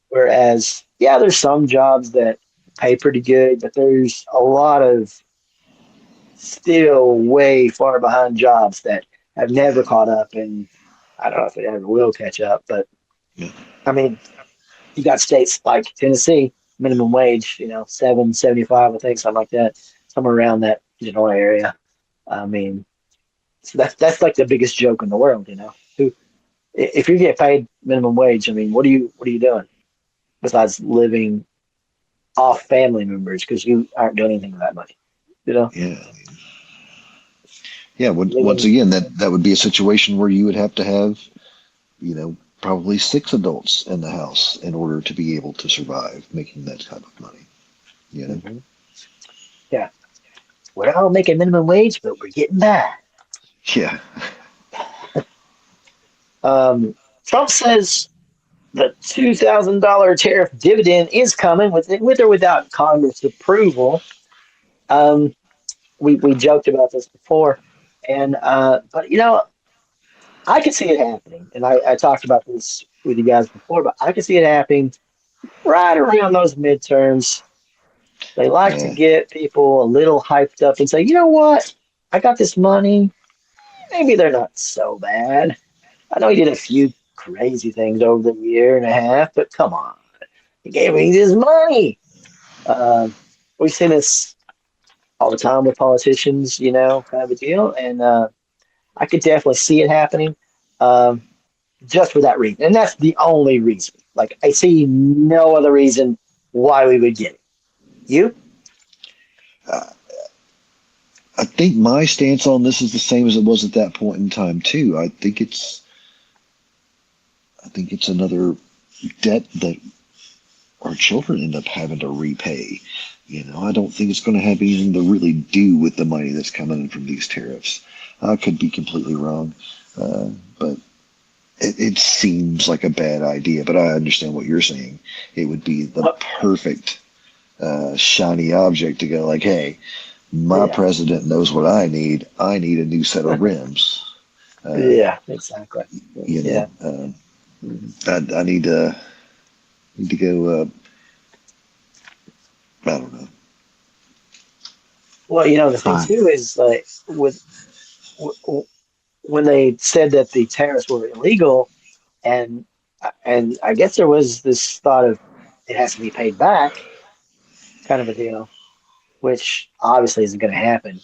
Whereas, yeah, there's some jobs that pay pretty good, but there's a lot of still way far behind jobs that have never caught up, and I don't know if it ever will catch up, but I mean, you got states like Tennessee, minimum wage, $7.75, I think, something like that, somewhere around that general area. I mean, so that's like the biggest joke in the world, Who, if you get paid minimum wage, I mean, what are you doing besides living off family members because you aren't doing anything with that money, you know? Yeah. Yeah. Once Living, again, that would be a situation where you would have to have, probably 6 adults in the house in order to be able to survive making that type of money. You know. hmm Yeah, we're all making minimum wage, but we're getting by. Yeah. Trump says the $2,000 tariff dividend is coming with or without Congress approval. Um, we joked about this before, and but I could see it happening, and I talked about this with you guys before, but I could see it happening right around those midterms. They like to Yeah. get people a little hyped up and say, you know what, I got this money. Maybe they're not so bad. I know he did a few crazy things over the year and a half, but come on, he gave me this money. Um, we've seen this all the time with politicians, kind of a deal, and I could definitely see it happening. Um, just for that reason. And that's the only reason. Like, I see no other reason why we would get it. You? Uh, I think my stance on this is the same as it was at that point in time too. I think it's another debt that our children end up having to repay. I don't think it's going to have anything to really do with the money that's coming in from these tariffs. I could be completely wrong, but it seems like a bad idea. But I understand what you're saying. It would be the perfect shiny object to go like, hey, my Yeah. president knows what I need. I need a new set of rims. Yeah, exactly. You Yeah. know, Mhm. I need to go. I don't know. Well, the thing Fine. too is like w- when they said that the tariffs were illegal, and I guess there was this thought of it has to be paid back, kind of a deal, which obviously isn't going to happen.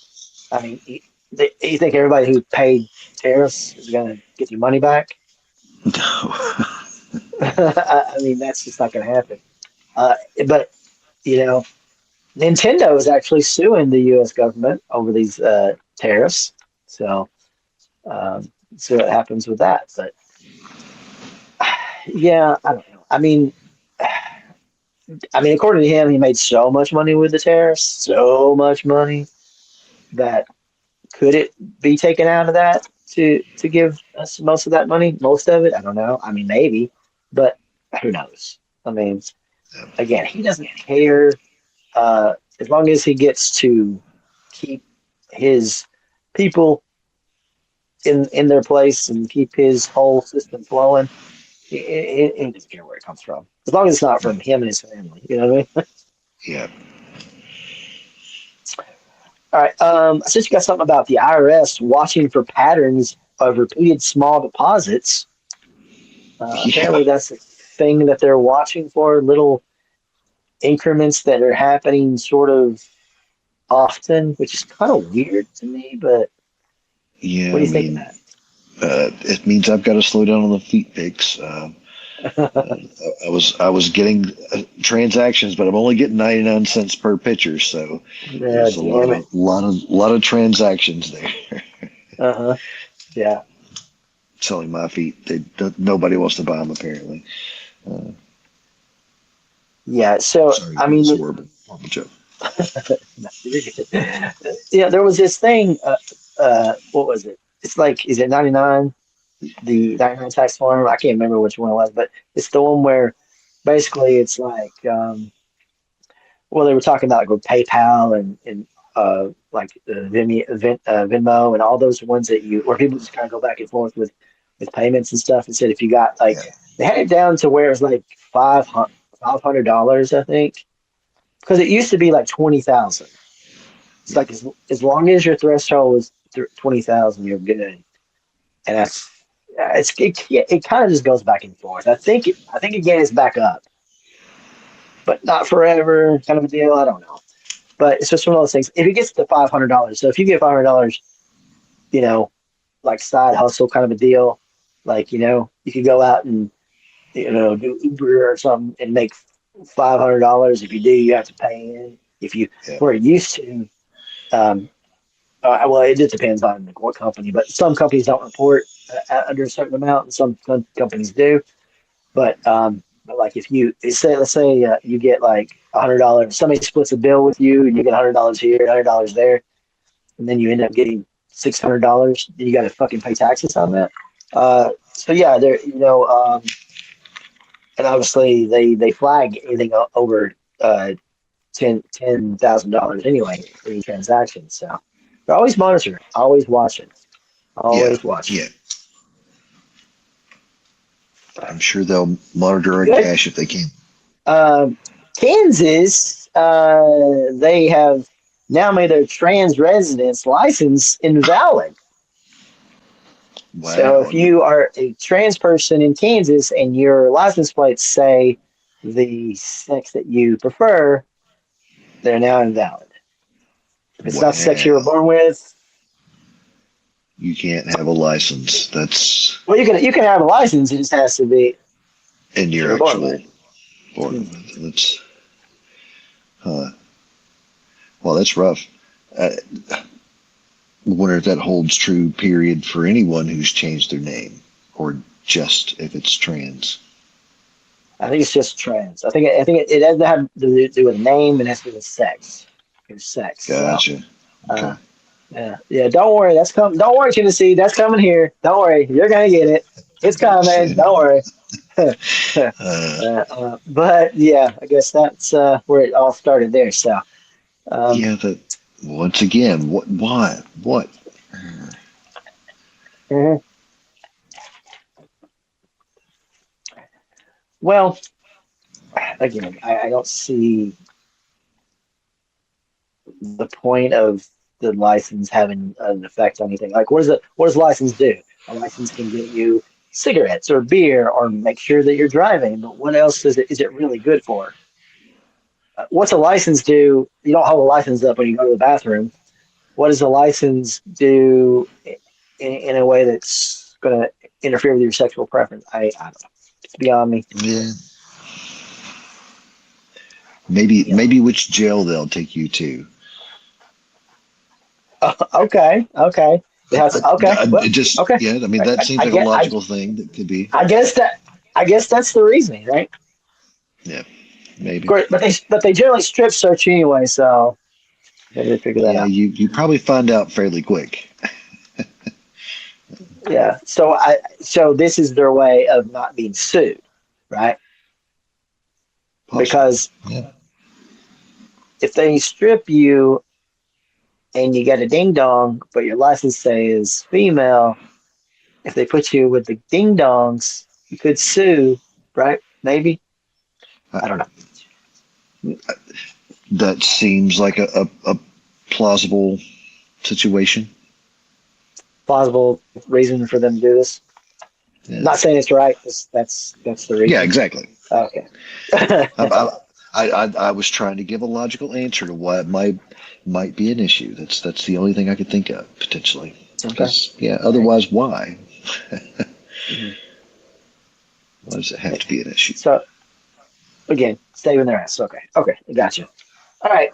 I mean, you think everybody who paid tariffs is going to get their money back? No. I mean, that's just not going to happen. Uh, but you know, Nintendo is actually suing the U.S. government over these tariffs. So, see what happens with that. But yeah, I don't know. I mean, according to him, he made so much money with the tariffs, so much money that could it be taken out of that to give us most of that money, most of it? I don't know. I mean, maybe, but who knows? I mean, again, he doesn't care as long as he gets to keep his people in their place and keep his whole system flowing. He doesn't care where it comes from, as long as it's not from him and his family. You know what I mean? Yeah. All right. Since you got something about the IRS watching for patterns of repeated small deposits, Yeah. apparently that's a thing that they're watching for, little increments that are happening sort of often, which is kind of weird to me. But what Yeah. do I you think of mean, it means I've got to slow down on the feet pics. that? I was getting transactions, but I'm only getting 99 cents per picture, so Yeah, there's a lot damn of it. lot of transactions there. Uh-huh. Yeah. Selling my feet. Nobody wants to buy them apparently. Uh, Yeah. So, sorry, I that was mean, horrible joke. no, you're good. Yeah, there was this thing. What was it? It's like, is it 99? The 99 tax form? I can't remember which one it was, but it's the one where basically it's like, well, they were talking about like with PayPal and like Venmo and all those ones that where people just kind of go back and forth with payments and stuff. And said if you got like, Yeah, they had it down to where it was like $500, I think, because it used to be like 20,000. It's yeah, like as long as your threshold was 20,000, you're good. And that's it kind of just goes back and forth. I think again it's back up, but not forever kind of a deal. I don't know, but it's just one of those things. If it gets to $500, so if you get $500, you know, like side hustle kind of a deal, like you could go out and do Uber or something and make $500. If you do, you have to pay in. If you were used to, well, it just depends on what company, but some companies don't report under a certain amount, and some companies do. But like if you let's say you get like $100, somebody splits a bill with you, and you get $100 here, $100 there, and then you end up getting $600, then you got to fucking pay taxes on that. So yeah, there, and obviously they flag anything over $10,000 anyway for any transaction. So they're always monitoring, always watching, always watching. Yeah. I'm sure they'll monitor our cash if they can. Kansas, they have now made their trans residents license invalid. Wow. So if you are a trans person in Kansas and your license plates say the sex that you prefer, they're now invalid. If it's not the sex you were born with, you can't have a license. That's well, you can have a license. It just has to be in your actual born with. That's well, that's rough. I wonder if that holds true. Period for anyone who's changed their name, or just if it's trans. I think it's just trans. I think it has to have to do with name and has to do with sex. It's sex. Gotcha. So, yeah. Don't worry. That's coming. Don't worry, Tennessee. That's coming here. Don't worry. You're gonna get it. It's coming. Don't worry. But yeah, I guess that's where it all started there. So. But once again, what? Why? What? Mm-hmm. Well, again, I don't see the point of the license having an effect on anything. Like, what does license do? A license can get you cigarettes or beer or make sure that you're driving, but what else is it really good for? What's a license do? You don't hold a license up when you go to the bathroom. What does a license do in a way that's going to interfere with your sexual preference? I don't know. It's beyond me. Yeah. Maybe which jail they'll take you to. Okay. Well, Yeah, I mean, that seems like a logical thing that could be. I guess that's the reasoning, right? Yeah, maybe. Of course, but they generally strip search anyway, so maybe figure that out. You probably find out fairly quick. Yeah. So this is their way of not being sued, right? Possibly. Because if they strip you and you get a ding dong, but your license says female, if they put you with the ding dongs, you could sue, right? Maybe. I don't know. That seems like a plausible situation. Plausible reason for them to do this. Yeah. Not saying it's right. That's the reason. Yeah, exactly. Okay. I was trying to give a logical answer to why it might be an issue. That's the only thing I could think of potentially. Okay. Otherwise, why? Why does it have to be an issue? So, again, saving their ass. Okay, gotcha. All right.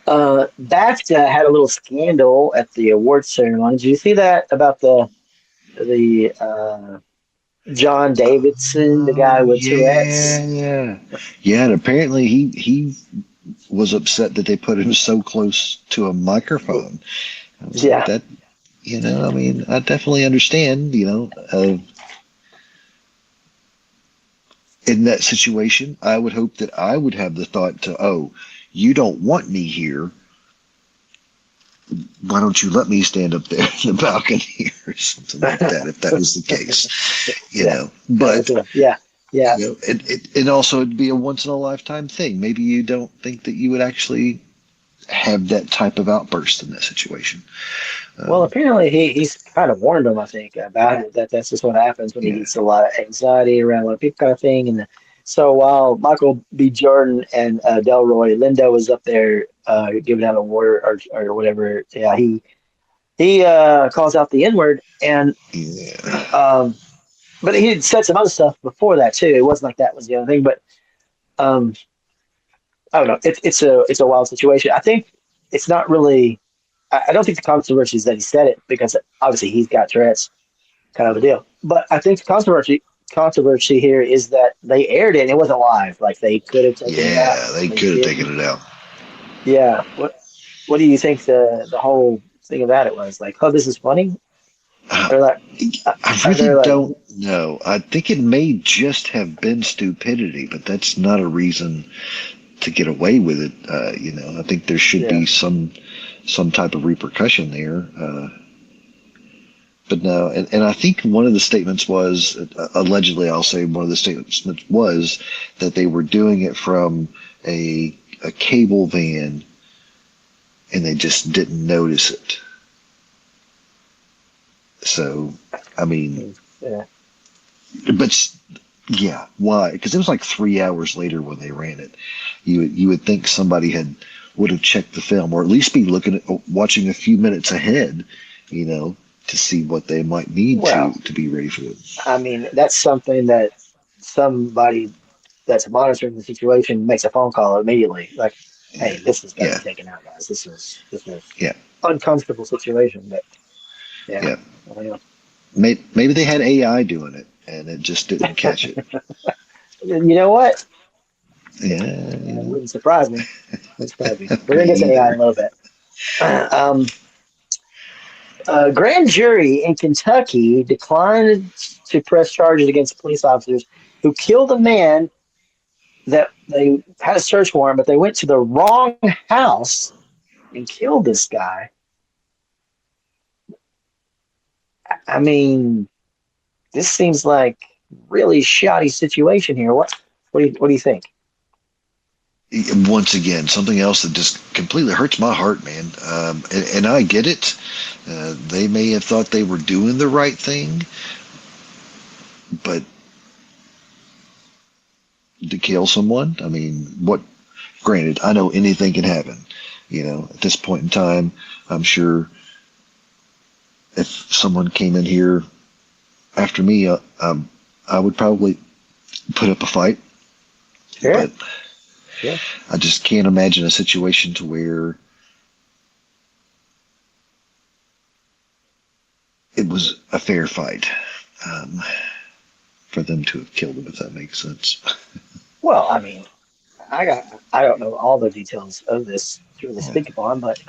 BAFTA had a little scandal at the awards ceremony. Did you see that about the John Davidson, the guy with Tourette's? Yeah. And apparently he was upset that they put him so close to a microphone. Yeah. That, I mean, I definitely understand, in that situation, I would hope that I would have the thought to, you don't want me here. Why don't you let me stand up there in the balcony or something like that, if that was the case, But it also it'd be a once in a lifetime thing. Maybe you don't think that you would actually have that type of outburst in that situation. Well, apparently he's kind of warned him, I think, about it, that that's just what happens when he Yeah. gets a lot of anxiety around a lot of people kind of thing. And so while Michael B. Jordan and Delroy Lindo was up there giving out a award or whatever, yeah, he calls out the N word, and Yeah. but he had said some other stuff before that too. It wasn't like that was the other thing, but um, I don't know. It's a wild situation. I think it's not really. I don't think the controversy is that he said it, because obviously he's got Tourette's, kind of a deal. But I think the controversy here is that they aired it and it wasn't live. Like they could have taken it out. Yeah, they could have taken it out. Yeah. What do you think the whole thing about it was? Like, oh, this is funny? Or like, I really don't know. I think it may just have been stupidity, but that's not a reason to get away with it. I think there should be some type of repercussion there. But no, and I think one of the statements was, allegedly, I'll say one of the statements was that they were doing it from a cable van and they just didn't notice it. So, I mean, but yeah, why? Because it was like 3 hours later when they ran it. You would think somebody would have checked the film, or at least be watching a few minutes ahead, to see what they might need to be ready for it. I mean, that's something that somebody that's monitoring the situation makes a phone call immediately. Like, hey, this is better taken out, guys. This is uncomfortable situation, but yeah. Maybe they had AI doing it and it just didn't catch it. You know what? Yeah. It wouldn't surprise me. We're going to get to AI in a little bit. Grand jury in Kentucky declined to press charges against police officers who killed a man that they had a search warrant, but they went to the wrong house and killed this guy. I mean, this seems like really shoddy situation here. What do you think? Once again, something else that just completely hurts my heart, man. And I get it. They may have thought they were doing the right thing, but to kill someone, I mean, granted, I know anything can happen. At this point in time, I'm sure if someone came in here after me, I would probably put up a fight. Sure. But I just can't imagine a situation to where it was a fair fight for them to have killed him, if that makes sense. Well, I mean, I don't know all the details of this to really speak upon, but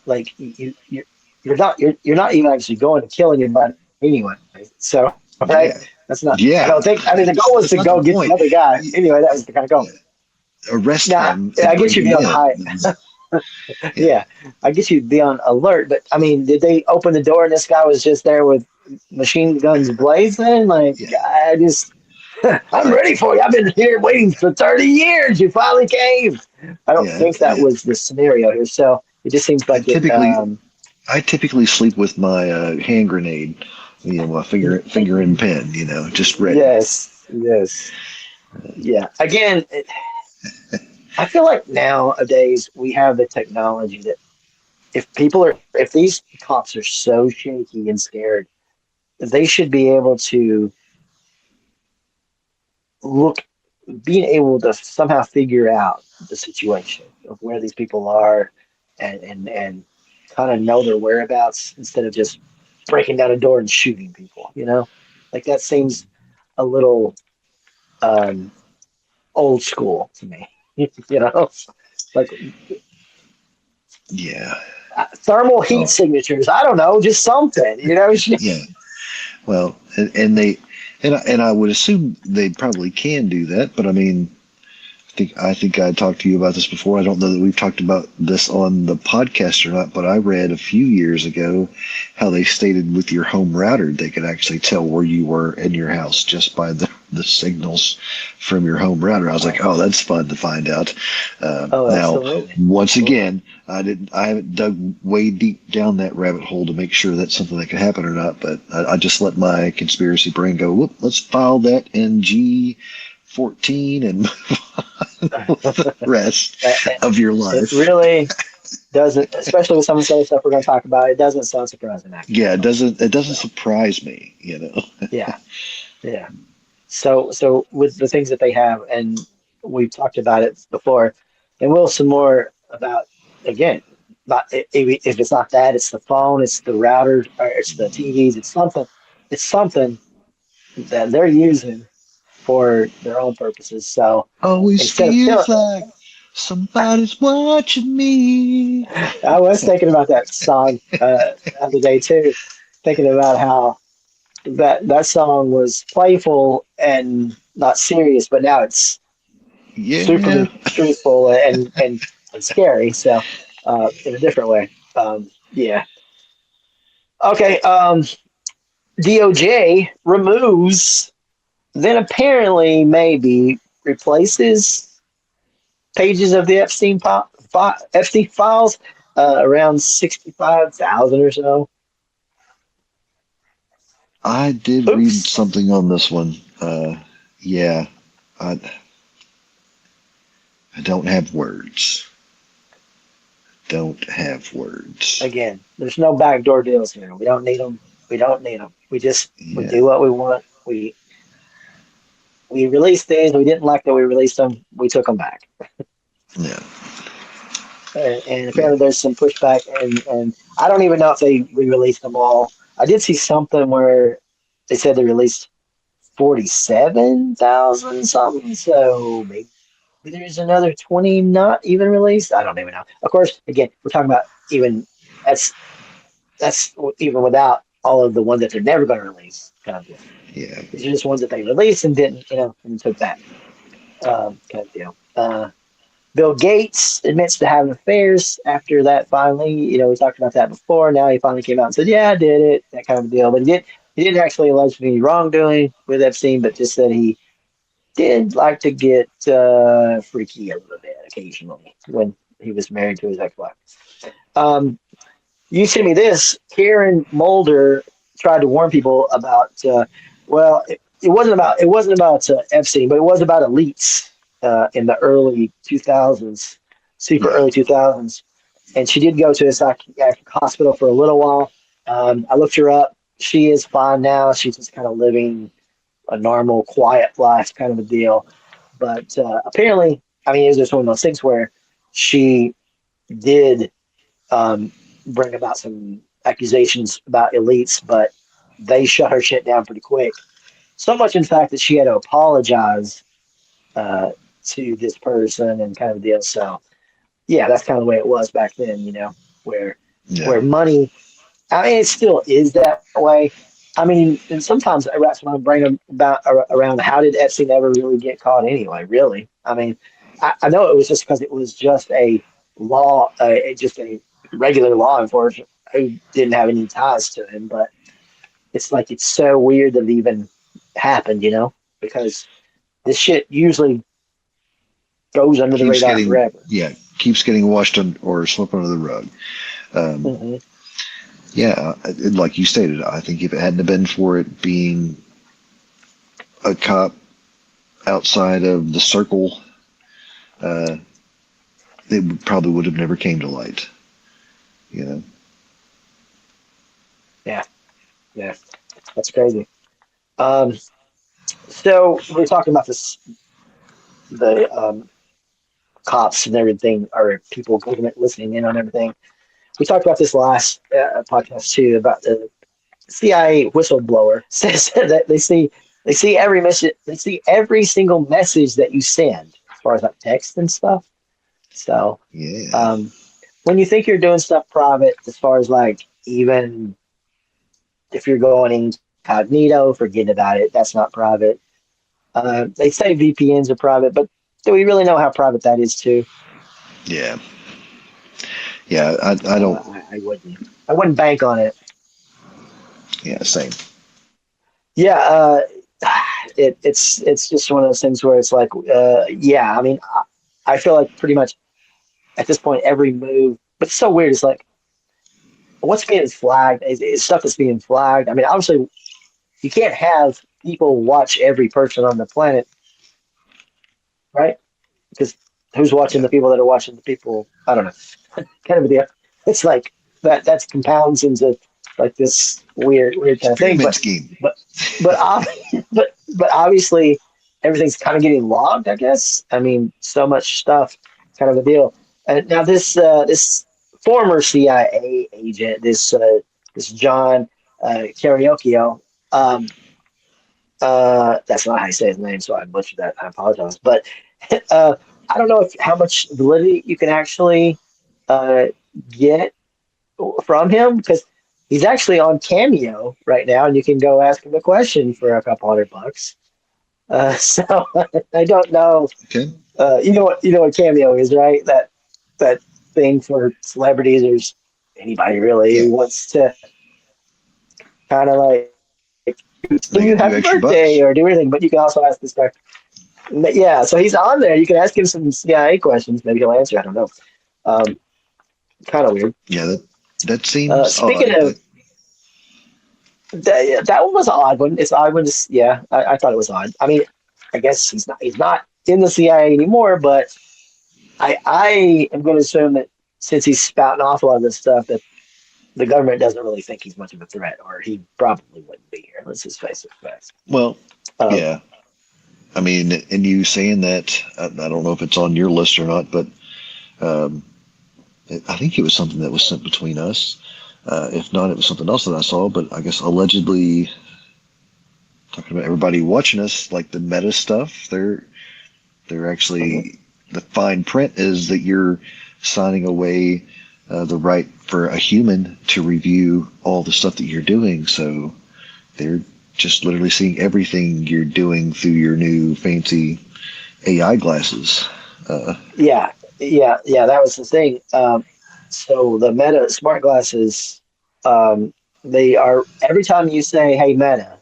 like you're not even actually going to kill anybody anyway. So that's not. Yeah. I mean, the goal was to go get the other guy. Anyway, that was the kind of goal. Arrest him. I guess you'd be on high. Yeah, I guess you'd be on alert. But I mean, did they open the door and this guy was just there with machine guns blazing? Like, I just, I'm ready for you. I've been here waiting for 30 years. You finally came. I don't think that was the scenario here. So it just seems like I typically sleep with my hand grenade, my finger and pen, just ready. Yes. Yeah. Again, I feel like nowadays we have the technology that if these cops are so shaky and scared, they should be able to being able to somehow figure out the situation of where these people are and kind of know their whereabouts instead of just breaking down a door and shooting people, like that seems a little old school to me, like thermal heat signatures. I don't know, just something, Yeah. Well, and I would assume they probably can do that, but I mean, I think I talked to you about this before. I don't know that we've talked about this on the podcast or not, but I read a few years ago how they stated with your home router, they could actually tell where you were in your house just by the the signals from your home router. I was like, oh, that's fun to find out. Oh, Now, absolutely. once again, I haven't dug way deep down that rabbit hole to make sure that's something that could happen or not. But I just let my conspiracy brain go. Whoop, let's file that in G14 and move on with the rest of your It life. really doesn't, especially with some of the other stuff we're going to talk about. It doesn't sound surprising, actually. Yeah, it doesn't surprise me, you know. Yeah, yeah. So with the things that they have, and we've talked about it before, and we'll some more about again. But if it's not that, it's the phone, it's the router, or it's the TVs, it's something. It's something that they're using for their own purposes. So Always instead of feels killing, like somebody's watching me. I was thinking about that song the other day too, thinking about how that song was playful and not serious, but now it's Yeah. super truthful and scary. So in a different way. Yeah. Okay. DOJ removes, then apparently maybe replaces pages of the Epstein files, around 65,000 or so. I did read Oops. something on this one. Yeah, I don't have words. Don't have words. Again, there's no backdoor deals here. We don't need them. We don't need them. We Yeah, do what we want. We released things. We didn't like that we released them. We took them back. yeah, And yeah. apparently there's some pushback, and I don't even know if they re-released them all. I did see something where they said they released 47,000 something, so maybe there's another 20 not even released. I don't even know. Of course, again, we're talking about even that's that's even without all of the ones that they're never going to release, kind of deal. Yeah. These are just ones that they released and didn't, and took back, kind of deal. Bill Gates admits to having affairs after that finally. We talked about that before. Now he finally came out and said, yeah, I did it, that kind of deal. But he didn't actually allege any wrongdoing with Epstein, but just said he did like to get freaky a little bit occasionally when he was married to his ex-wife. You sent me this. Karen Mulder tried to warn people about, it wasn't about Epstein, but it was about elites in the early 2000s, super Yeah. early 2000s. And she did go to a psychiatric hospital for a little while. I looked her up. She is fine now. She's just kind of living a normal, quiet life kind of a deal. But apparently, I mean, it was just one of those things where she did bring about some accusations about elites, but they shut her shit down pretty quick. So much, in fact, that she had to apologize to this person and kind of deal. So, yeah, that's kind of the way it was back then, where Yeah. money. I mean, it still is that way. I mean, and sometimes I wrap my brain around how did Epstein ever really get caught anyway? Really? I mean, I know it was just because it was just a just a regular law enforcement who didn't have any ties to him. But it's like it's so weird that it even happened, because this shit usually goes under the radar forever. Keeps getting washed or swept under the rug. Mm-hmm. Yeah, like you stated, I think if it hadn't have been for it being a cop outside of the circle, it probably would have never came to light. Yeah, that's crazy. So we're talking about the cops and everything, or people government listening in on everything. We talked about this last podcast too about the CIA whistleblower says that they see every message, they see every single message that you send as far as like text and stuff. So Yeah. when you think you're doing stuff private, as far as like even if you're going incognito, forget about it. That's not private. They say VPNs are private, but do we really know how private that is too? Yeah. Yeah. I don't. I wouldn't. I wouldn't bank on it. Yeah. Same. Yeah. it's just one of those things where it's like, yeah. I mean, I feel like pretty much at this point every move, but it's so weird. It's like what's being flagged is stuff that's being flagged. I mean, obviously, you can't have people watch every person on the planet, right? Because who's watching Yeah. the people that are watching the people? I don't know. Kind of a deal. It's like that compounds into like this weird It's a kind of thing. pyramid scheme. But but but obviously everything's kind of getting logged. I guess. I mean, so much stuff, kind of a deal. And now this former CIA agent, this John Karaokio, that's not how you say his name, so I butchered that. I apologize. But uh, I don't know how much validity you can actually uh, get from him because he's actually on Cameo right now, and you can go ask him a question for a couple $100. So I don't know. Okay. You know what Cameo is, right? That thing for celebrities or anybody really Yeah. who wants to kind of like They sing you give you happy extra birthday bucks. or do anything, but you can also ask this guy. But yeah, so he's on there. You can ask him some CIA questions. Maybe he'll answer. I don't know. Um, Kind of weird. Yeah, that seems Speaking odd, but of that one was an odd one. It's an odd one. Yeah, I thought it was odd. I mean, I guess he's not in the CIA anymore, but I am going to assume that since he's spouting off a lot of this stuff, that the government doesn't really think he's much of a threat, or he probably wouldn't be here. Let's just face it. Facts. well, Um, yeah. I mean, and you saying that, I don't know if it's on your list or not, but um, I think it was something that was sent between us. If not, it was something else that I saw. But I guess allegedly, talking about everybody watching us, like the meta stuff, they're actually the fine print is that you're signing away the right for a human to review all the stuff that you're doing. So they're just literally seeing everything you're doing through your new fancy AI glasses. yeah. That was the thing. So the Meta smart glasses, they are every time you say "Hey Meta"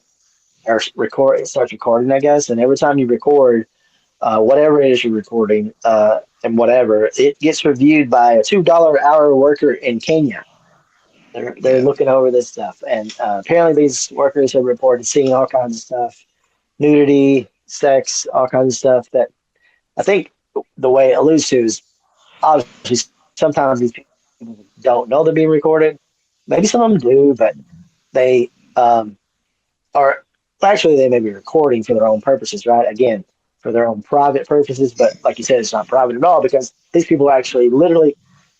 or record, it starts recording, I guess, and every time you record, whatever it is you're recording, and whatever, it gets reviewed by a $2 hour worker in Kenya. They're Yeah, looking over this stuff, and apparently these workers have reported seeing all kinds of stuff, nudity, sex, all kinds of stuff that I think the way it alludes to is obviously sometimes these people don't know they're being recorded. Maybe some of them do, but they are actually they may be recording for their own purposes, right? Again, for their own private purposes, but like you said, it's not private at all because these people are actually literally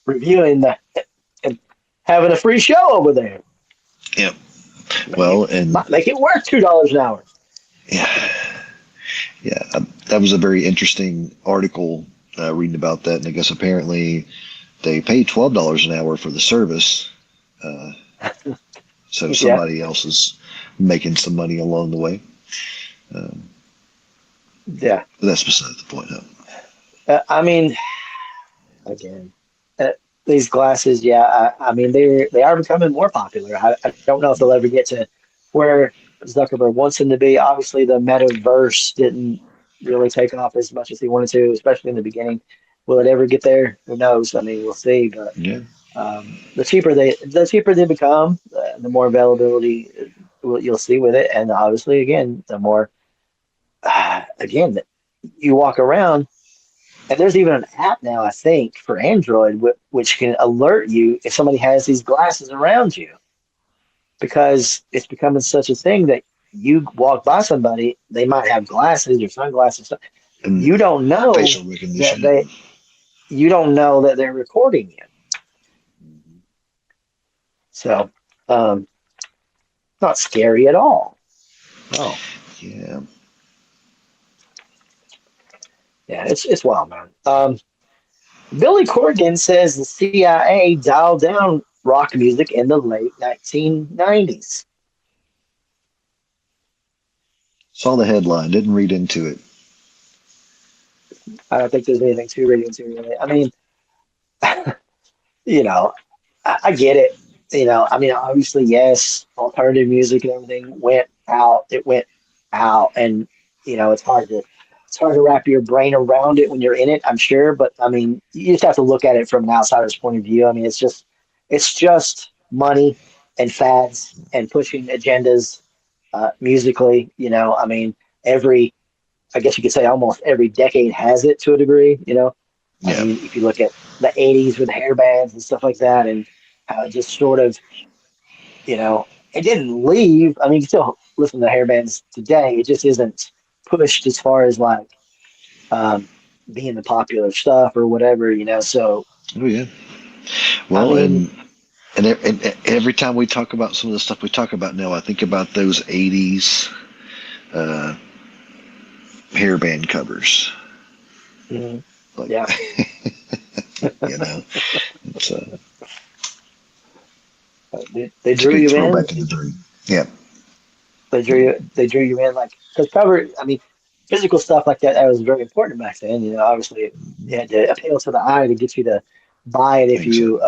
reviewing the and having a free show over there. yeah. Well, and Might make it worth $2 an hour. yeah, yeah. That was a very interesting article reading about that, and I guess apparently they pay $12 an hour for the service, uh, so Yeah, somebody else is making some money along the way. Um, yeah. but that's beside the point. Huh? I mean, again, uh, these glasses, yeah. I mean, they are becoming more popular. I don't know if they'll ever get to where Zuckerberg wants them to be. Obviously, the metaverse didn't really take off as much as he wanted to, especially in the beginning. Will it ever get there? Who knows? I mean, we'll see. But Yeah, the cheaper they become, the more availability you'll see with it, and obviously, again, the more again you walk around. And there's even an app now, I think, for Android, which can alert you if somebody has these glasses around you, because it's becoming such a thing that you walk by somebody, they might have glasses or sunglasses. and You don't know facial that recognition. you don't know that they're recording you. So, um, not scary at all. Oh, Yeah, yeah, it's wild, man. Billy Corgan says the CIA dialed down rock music in the late 1990s. saw the headline, didn't read into it. I don't think there's anything too reading into it. I mean, you know, I get it. I mean, obviously, yes, alternative music and everything went out. It went out, and it's hard to wrap your brain around it when you're in it, I'm sure, but I mean, you just have to look at it from an outsider's point of view. I mean, it's just money and fads and pushing agendas musically. I mean, every I guess you could say almost every decade has it to a degree. I Yeah. mean, if you look at the '80s with hair bands and stuff like that, and how it just sort of, it didn't leave. I mean, you can still listen to hair bands today. It just isn't pushed as far as like um, being the popular stuff or whatever. So, Oh yeah. I Well, mean, and every time we talk about some of the stuff we talk about now, I think about those '80s uh, hairband covers. mm, Like, yeah, you know, it's they it's a drew good you in. throwback in the dream. Yeah. They drew you in like because cover. I mean, physical stuff like that was very important back then. Obviously, it had to appeal to the eye to get you to buy it if Think so. you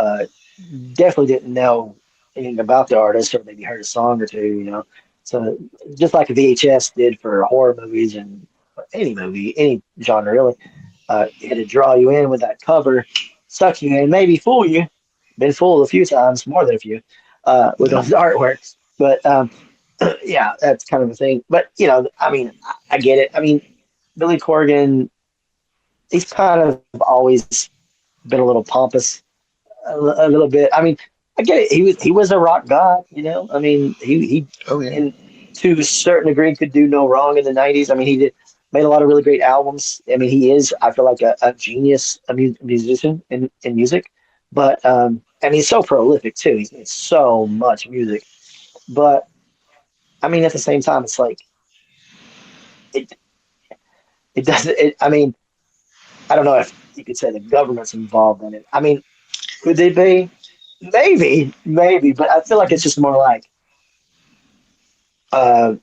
definitely didn't know anything about the artist or maybe heard a song or two. So just like VHS did for horror movies and any movie, any genre really, it had to draw you in with that cover, suck you in, maybe fool you. Been fooled a few times, more than a few, with Yeah. those artworks. But yeah, that's kind of a thing. But I mean, I get it. I mean, Billy Corgan, he's kind of always been a little pompous, a little bit. I mean, I get it. He was a rock god. I mean, he Oh yeah. in to a certain degree could do no wrong in the '90s. I mean, he did made a lot of really great albums. I mean, he is I feel like a genius, musician in music. But and he's so prolific too. He's made so much music. But I mean, at the same time, it's like it it doesn't. I mean, I don't know if you could say the government's involved in it. I mean, could they be? Maybe, but I feel like it's just more like uh,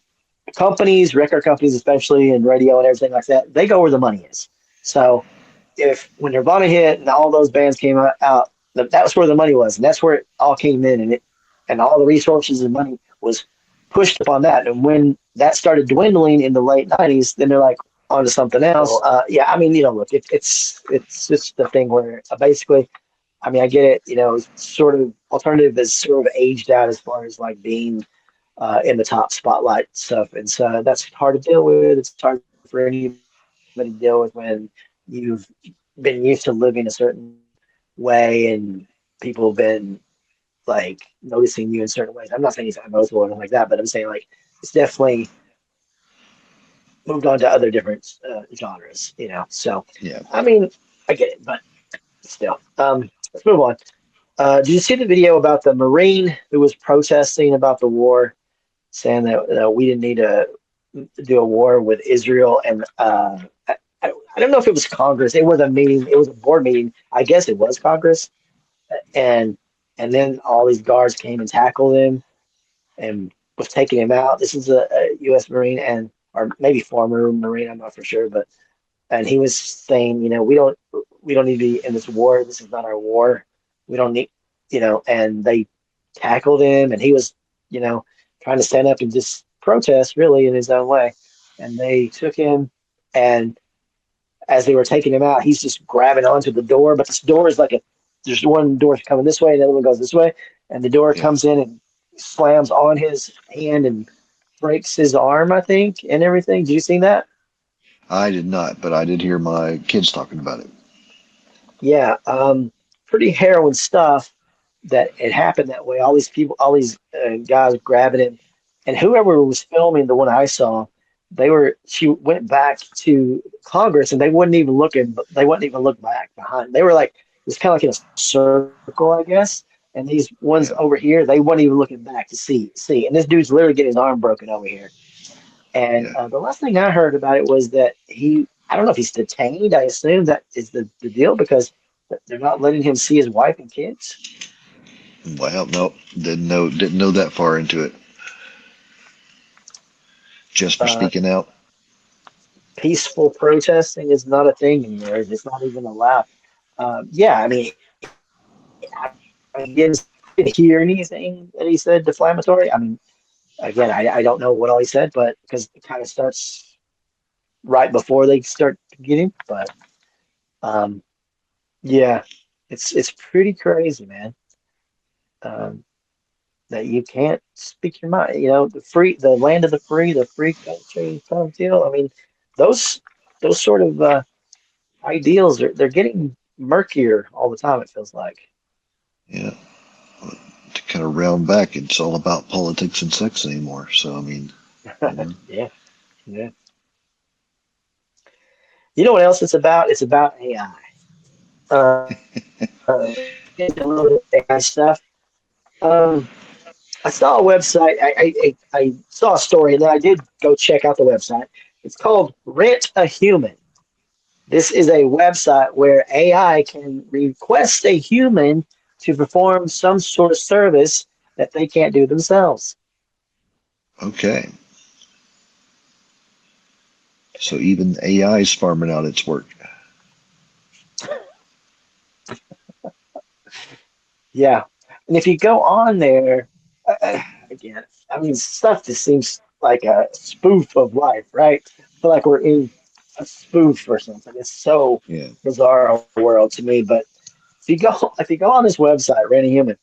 companies, record companies, especially and radio and everything like that. They go where the money is. So if when Nirvana hit and all those bands came out, that was where the money was, and that's where it all came in, and all the resources and money was pushed upon that. And when that started dwindling in the late '90s, then they're like on to something else. Yeah, I mean, look, it's just the thing where basically, I mean, I get it. Sort of alternative is sort of aged out as far as like being in the top spotlight stuff, and so that's hard to deal with. It's hard for anybody to deal with when you've been used to living a certain way and people have been like noticing you in certain ways. I'm not saying he's unnoticeable or anything like that, but I'm saying like it's definitely moved on to other different genres. So, Yeah. I mean, I get it, but still, let's move on. Did you see the video about the Marine who was protesting about the war, saying that we didn't need to do a war with Israel? And I don't know if it was Congress. It was a meeting. It was a board meeting. I guess it was Congress. And and then all these guards came and tackled him and was taking him out. This is a U.S. Marine and or maybe former Marine. I'm not for sure, but and he was saying, we don't need to be in this war. This is not our war. We don't need. And they tackled him, and he was, trying to stand up and just protest, really, in his own way. And they took him, and as they were taking him out, he's just grabbing onto the door. But this door is like there's one door coming this way, and the other one goes this way, and the door Yeah. comes in and slams on his hand and breaks his arm, I think, and everything. Did you see that? I did not, but I did hear my kids talking about it. Yeah, pretty harrowing stuff that it happened that way. All these people, all these guys grabbing him, and whoever was filming the one I saw, she went back to Congress and they wouldn't even look back behind. They were like, it was kind of like in a circle, I guess. And these ones Yeah. over here, they weren't even looking back to see. And this dude's literally getting his arm broken over here. And Yeah. the last thing I heard about it was that I don't know if he's detained. I assume that is the deal because they're not letting him see his wife and kids. Well, no, didn't know that far into it. Just for Uh, speaking out. Peaceful protesting is not a thing anymore. It's not even allowed. Yeah, I mean, I didn't hear anything that he said defamatory. I mean, again, I don't know what all he said, but because it kind of starts. right before they start getting. But um, yeah, it's pretty crazy, man. Um, that you can't speak your mind. You know, the land of the free country kind of deal. I mean, those those sort of ideals are they're getting murkier all the time. It feels like. Yeah. To kind of round back, it's all about politics and sex anymore. So I mean, you know. Yeah, yeah. You know what else it's about? It's about AI. Get a little bit of AI stuff. Um, I saw a website. I saw a story, and then I did go check out the website. It's called Rent a Human. This is a website where AI can request a human to perform some sort of service that they can't do themselves. Okay. So even AI is farming out its work. Yeah. And if you go on there, again, I mean, stuff just seems like a spoof of life, right? I feel like we're in a spoof or something. It's so Yeah. bizarre a world to me. But if you go on this website, Randy Human,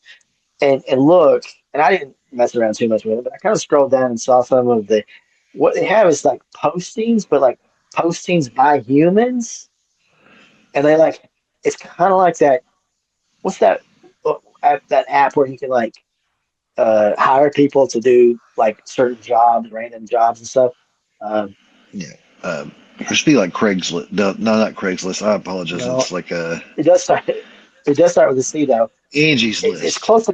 and look, and I didn't mess around too much with it, but I kind of scrolled down and saw some of the what they have is like postings, but like postings by humans, and they like it's kind of like that. What's that? That app where you can like hire people to do like certain jobs, random jobs and stuff. Um, Yeah. It should be like Craigslist. No, no, not Craigslist. I apologize. no, It's like it does start. It does start with a C though. Angie's It's List. close to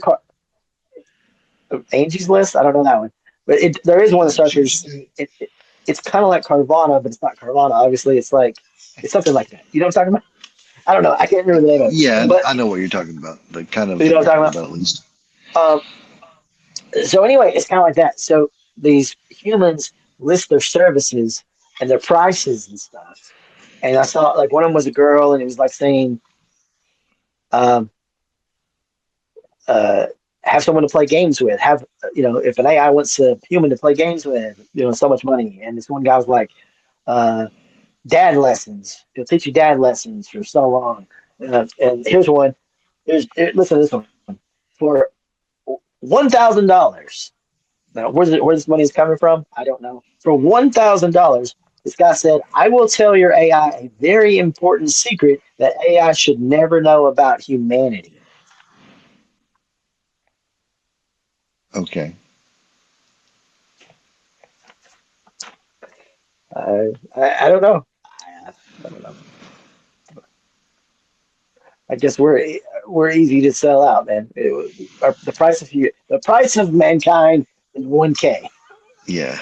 Angie's List. I don't know that one, but there is one that starts with a Angie's. C. It's kind of like Carvana, but it's not Carvana. Obviously, it's like it's something like that. You know what I'm talking about? I don't know. I can't remember the name of it, Yeah, but I know what you're talking about. The kind of you know thing what you're I'm talking talking about, at least. about. So anyway, it's kind of like that. So these humans list their services and their prices and stuff. And I saw like one of them was a girl, and it was like saying, um, uh, "Have someone to play games with. Have if an AI wants a human to play games with, so much money." And this one guy was like, uh, "Dad lessons. He'll teach you dad lessons for so long." And here's one. Listen to this one for $1,000. Now, where this money is coming from, I don't know. For $1,000, this guy said, "I will tell your AI a very important secret that AI should never know about humanity." Okay. I don't know. I don't know. I guess we're easy to sell out, man. The price of mankind is 1K. Yeah.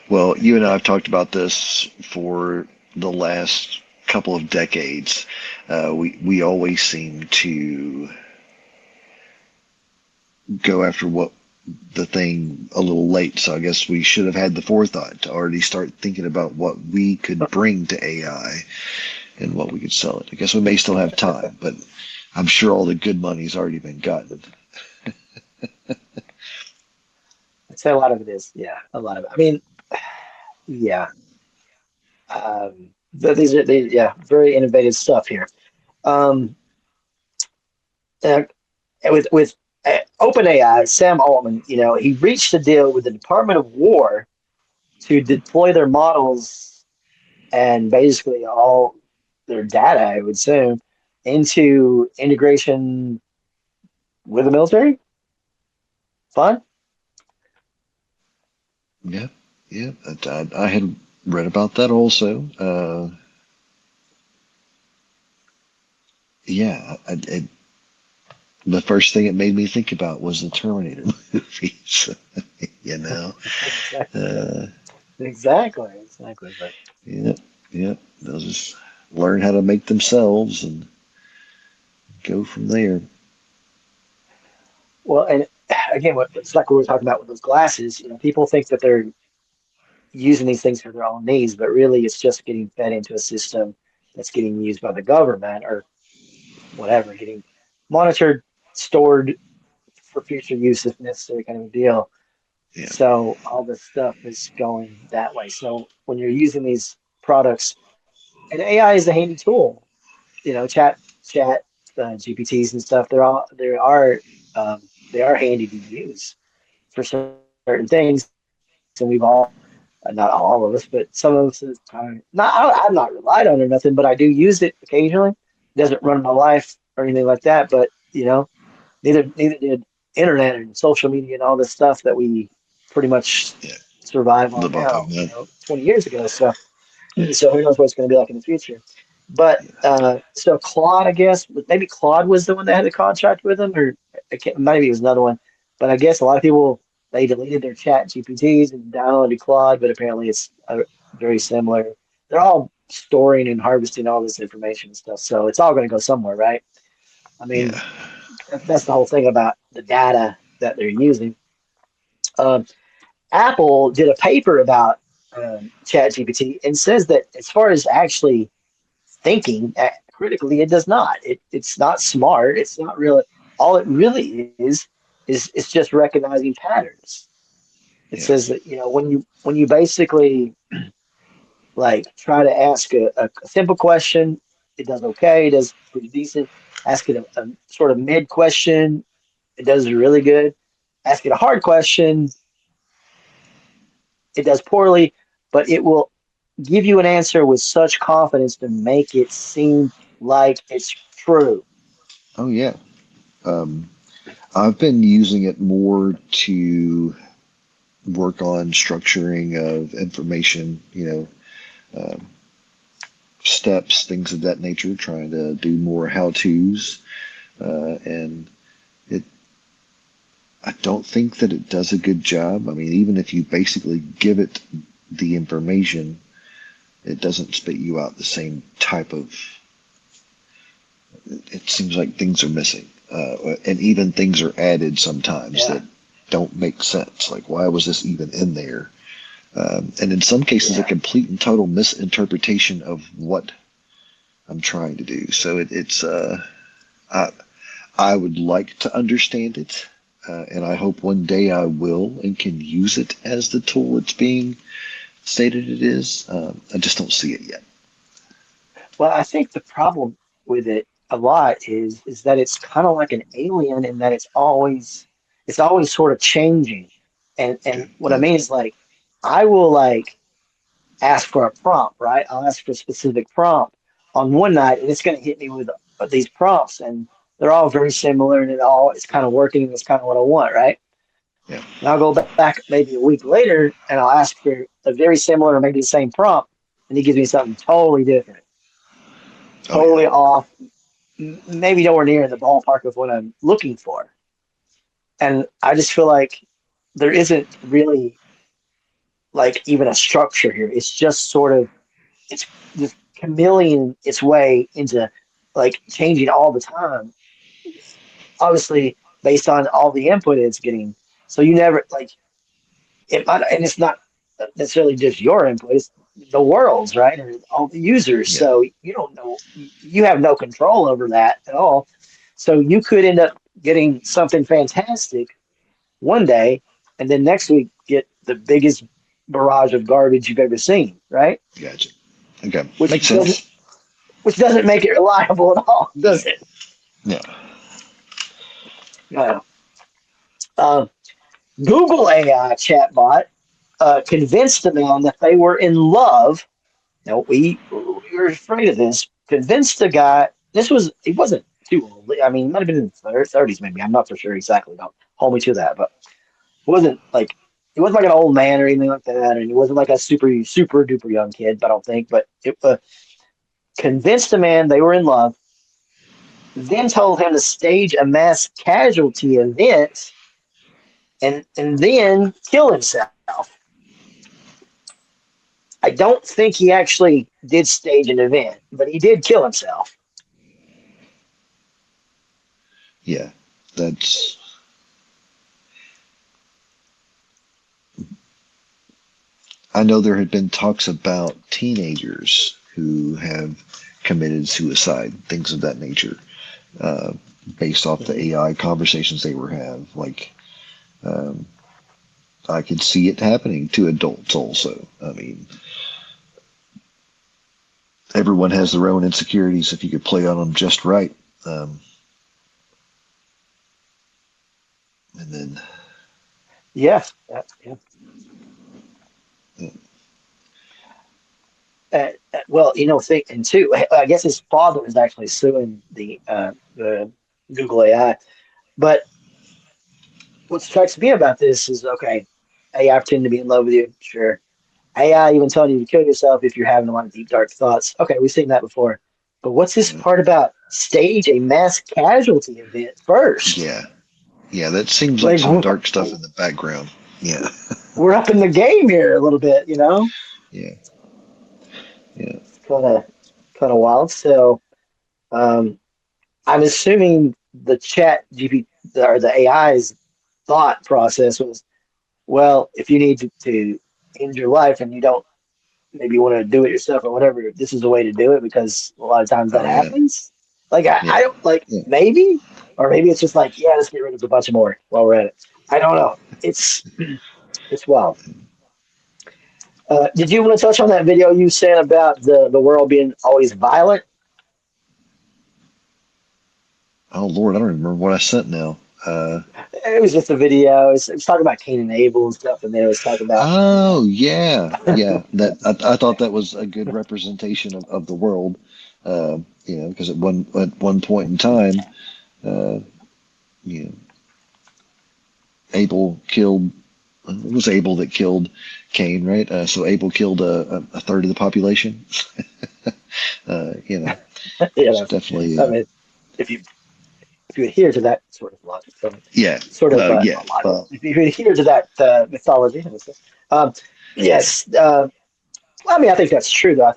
Well, you and I have talked about this for the last couple of decades. We always seem to go after what the thing a little late. So I guess we should have had the forethought to already start thinking about what we could bring to AI and what we could sell it. I guess we may still have time, but I'm sure all the good money's already been gotten. I'd say a lot of it is, yeah, a lot of it. I mean, yeah, yeah, very innovative stuff here. Um, uh, with OpenAI, Sam Altman, he reached a deal with the Department of War to deploy their models and basically all their data, I would assume, into integration with the military. Fun. Yeah, yeah. I had read about that also. Yeah, the first thing it made me think about was the Terminator movies. you know, Exactly. uh, Exactly. But yeah, yeah. They'll just learn how to make themselves and go from there. well, and again, it's like we were talking about with those glasses. People think that they're using these things for their own needs, but really it's just getting fed into a system that's getting used by the government or whatever, getting monitored, stored for future use if necessary, kind of a deal. Yeah. So all this stuff is going that way. So when you're using these products, and AI is a handy tool, chat GPTs and stuff. They are handy to use for certain things, and we've all, not all of us, but some of us is kind of not. I've not relied on it or nothing, but I do use it occasionally. It doesn't run my life or anything like that, but neither did internet and social media and all this stuff that we pretty much Yeah. survive on Live off of now, that. 20 years ago. So who knows what it's going to be like in the future. But so Claude, I guess, maybe Claude was the one that had the contract with him, or maybe it was another one. But I guess a lot of people, they deleted their chat GPTs and downloaded Claude, but apparently it's very similar. They're all storing and harvesting all this information and stuff, so it's all going to go somewhere, right? I mean, Yeah. that's the whole thing about the data that they're using. Um, Apple did a paper about ChatGPT and says that as far as actually thinking critically, it does not. It's not smart. It's not really. All it really is it's just recognizing patterns. It Yeah. says that when you basically like try to ask a simple question, it does okay. It does pretty decent. Ask it a sort of mid question, it does really good. Ask it a hard question, it does poorly, but it will give you an answer with such confidence to make it seem like it's true. Oh yeah. Um, I've been using it more to work on structuring of information, um, steps, things of that nature, trying to do more how-tos. And it, I don't think that it does a good job. I mean, even if you basically give it the information, it doesn't spit you out the same type of. It seems like things are missing, and even things are added sometimes Yeah, that don't make sense. Like, why was this even in there? And in some cases, a yeah. complete and total misinterpretation of what I'm trying to do. So I, I would like to understand it, and I hope one day I will and can use it as the tool it's being stated it is. I just don't see it yet. Well, I think the problem with it a lot is that it's kind of like an alien in that it's always sort of changing. And Okay. what I Yeah. mean is like I will like ask for a prompt, right? I'll ask for a specific prompt on one night, and it's going to hit me with these prompts, and they're all very similar, and it's kind of working, and it's kind of what I want, right? Yeah. And I'll go back maybe a week later, and I'll ask for a very similar or maybe the same prompt, and he gives me something totally different, Oh yeah. totally off, maybe nowhere near in the ballpark of what I'm looking for. And I just feel like there isn't really like even a structure here. It's just sort of it's just chameleon its way into like changing all the time. Obviously, based on all the input it's getting. So you never like it might, and it's not necessarily just your input; it's the world's right, or all the users. Yeah. So you don't know, you have no control over that at all. So you could end up getting something fantastic one day, and then next week get the biggest barrage of garbage you've ever seen, right? Gotcha. Okay. Which Makes doesn't sense. which doesn't make it reliable at all, Yeah. does it? Yeah. Uh, uh, Google AI chatbot convinced a man that they were in love. Now we were afraid of this. Convinced the guy. He wasn't too old. I mean, he might have been in his 30s maybe. I'm not for sure exactly. Don't hold me to that. But he wasn't like an old man or anything like that, and he wasn't like a super duper young kid. I don't think. But it convinced a man they were in love. Then told him to stage a mass casualty event and then kill himself. I don't think he actually did stage an event, but he did kill himself. Yeah. That's. I know there had been talks about teenagers who have committed suicide, things of that nature, uh, based off the Mhm. AI conversations they were have. Like, um, I could see it happening to adults also. I mean, everyone has their own insecurities if you could play on them just right. And then, Yeah. yeah. Well, think and two. I guess his father is actually suing the Google AI. But what strikes me about this is okay, AI pretending to be in love with you, sure. AI even telling you to kill yourself if you're having a lot of deep dark thoughts. Okay, we've seen that before. But what's this part about stage a mass casualty event first? Yeah. Yeah, that seems like Like some dark stuff in the background. Yeah. we're up in the game here a little bit, you know? Yeah. Yeah. It's kind of wild. So um, I'm assuming the chat GP or the AI's thought process was, well, if you need to end your life and you don't maybe you want to do it yourself or whatever, this is the way to do it because a lot of times that Oh, yeah. happens. Like I Yeah. don't like Yeah. maybe, or maybe it's just like, yeah, let's get rid of a bunch of more while we're at it. I don't know. It's wild. Did you want to touch on that video you sent about the world being always violent? Oh, Lord, I don't remember what I sent now. It was just a video. It was talking about Cain and Abel and stuff, and then it was talking about Oh, yeah. Yeah. That I thought that was a good representation of the world. Because at one point in time, uh, you know, Abel killed. It was Abel that killed Cain, right? So Abel killed a third of the population. you It's know, definitely, I mean, if you if you adhere to that sort of logic, yeah. sort of Well, yeah. not logic, Well, if you adhere to that mythology, um, yes. Well, I mean, I think that's true, though.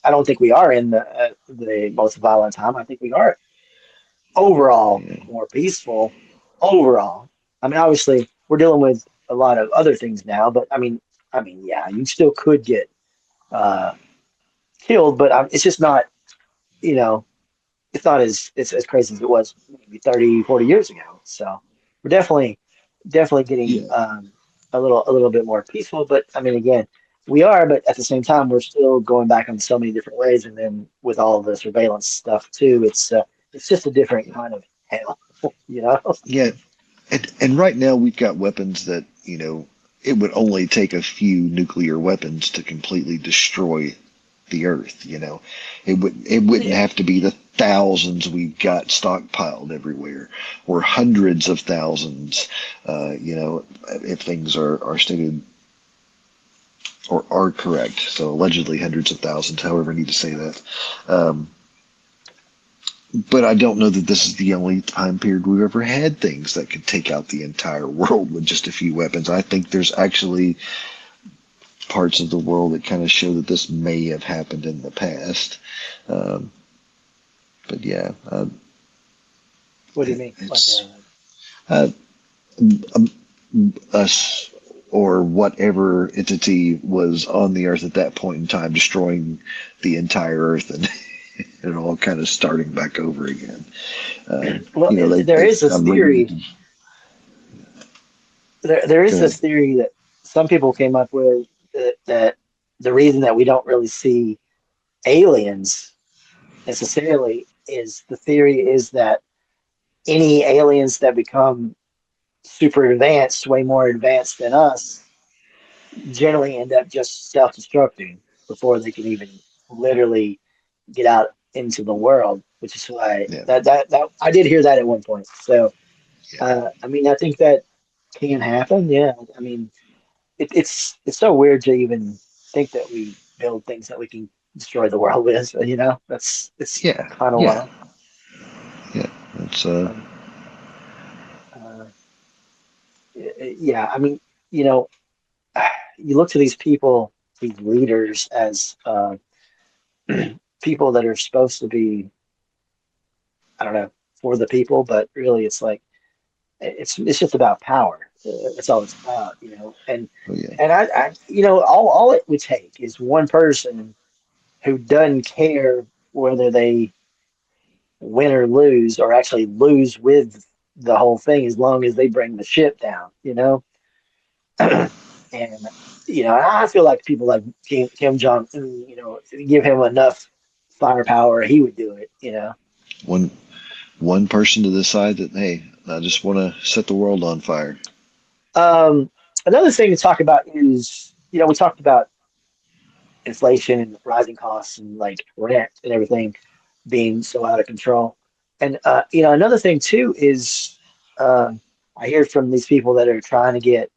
I don't think we are in the most violent time. I think we are overall yeah. more peaceful. Overall, I mean, obviously, we're dealing with a lot of other things now, but yeah, you still could get uh, killed, but it's just not, you know, it's not as crazy as it was maybe 30, 40 years ago. So we're definitely getting Yeah. a little bit more peaceful. But I mean, again, we are, but at the same time, we're still going back on so many different ways. And then with all the surveillance stuff too, it's just a different kind of hell, you know? Yeah. And right now we've got weapons that, it would only take a few nuclear weapons to completely destroy the earth, it wouldn't Yeah, have to be the thousands we've got stockpiled everywhere or hundreds of thousands, if things are stated or are correct. So allegedly hundreds of thousands, however I need to say that. But I don't know that this is the only time period we've ever had things that could take out the entire world with just a few weapons. I think there's actually parts of the world that kind of show that this may have happened in the past. Um, but yeah, what do you mean? Like, it's uh, um, us or whatever entity was on the earth at that point in time destroying the entire earth and it all kind of starting back over again. well, there is this I'm reading. theory. There Go is ahead. this theory that some people came up with that the reason that we don't really see aliens necessarily is the theory is that any aliens that become super advanced, way more advanced than us, generally end up just self-destructing before they can even literally get out into the world. Which is why Yeah, that I did hear that at one point. So yeah, I mean, I think that can happen. Yeah, I mean, it's so weird to even think that we build things that we can destroy the world with. It's yeah, kind of yeah, wild. yeah. It's Um, uh, yeah, I mean, you know, you look to these people, these leaders, as people that are supposed to be, I don't know, for the people, but really, it's like it's just about power. That's all it's about, oh yeah, And all it would take is one person who doesn't care whether they win or lose, or actually lose with the whole thing, as long as they bring the ship down. And I feel like people like Kim Jong Un, give him enough firepower, he would do it. One one person to decide that, hey, I just want to set the world on fire. Um, Another thing to talk about is, we talked about inflation and rising costs and like rent and everything being so out of control. And another thing too is, I hear from these people that are trying to get,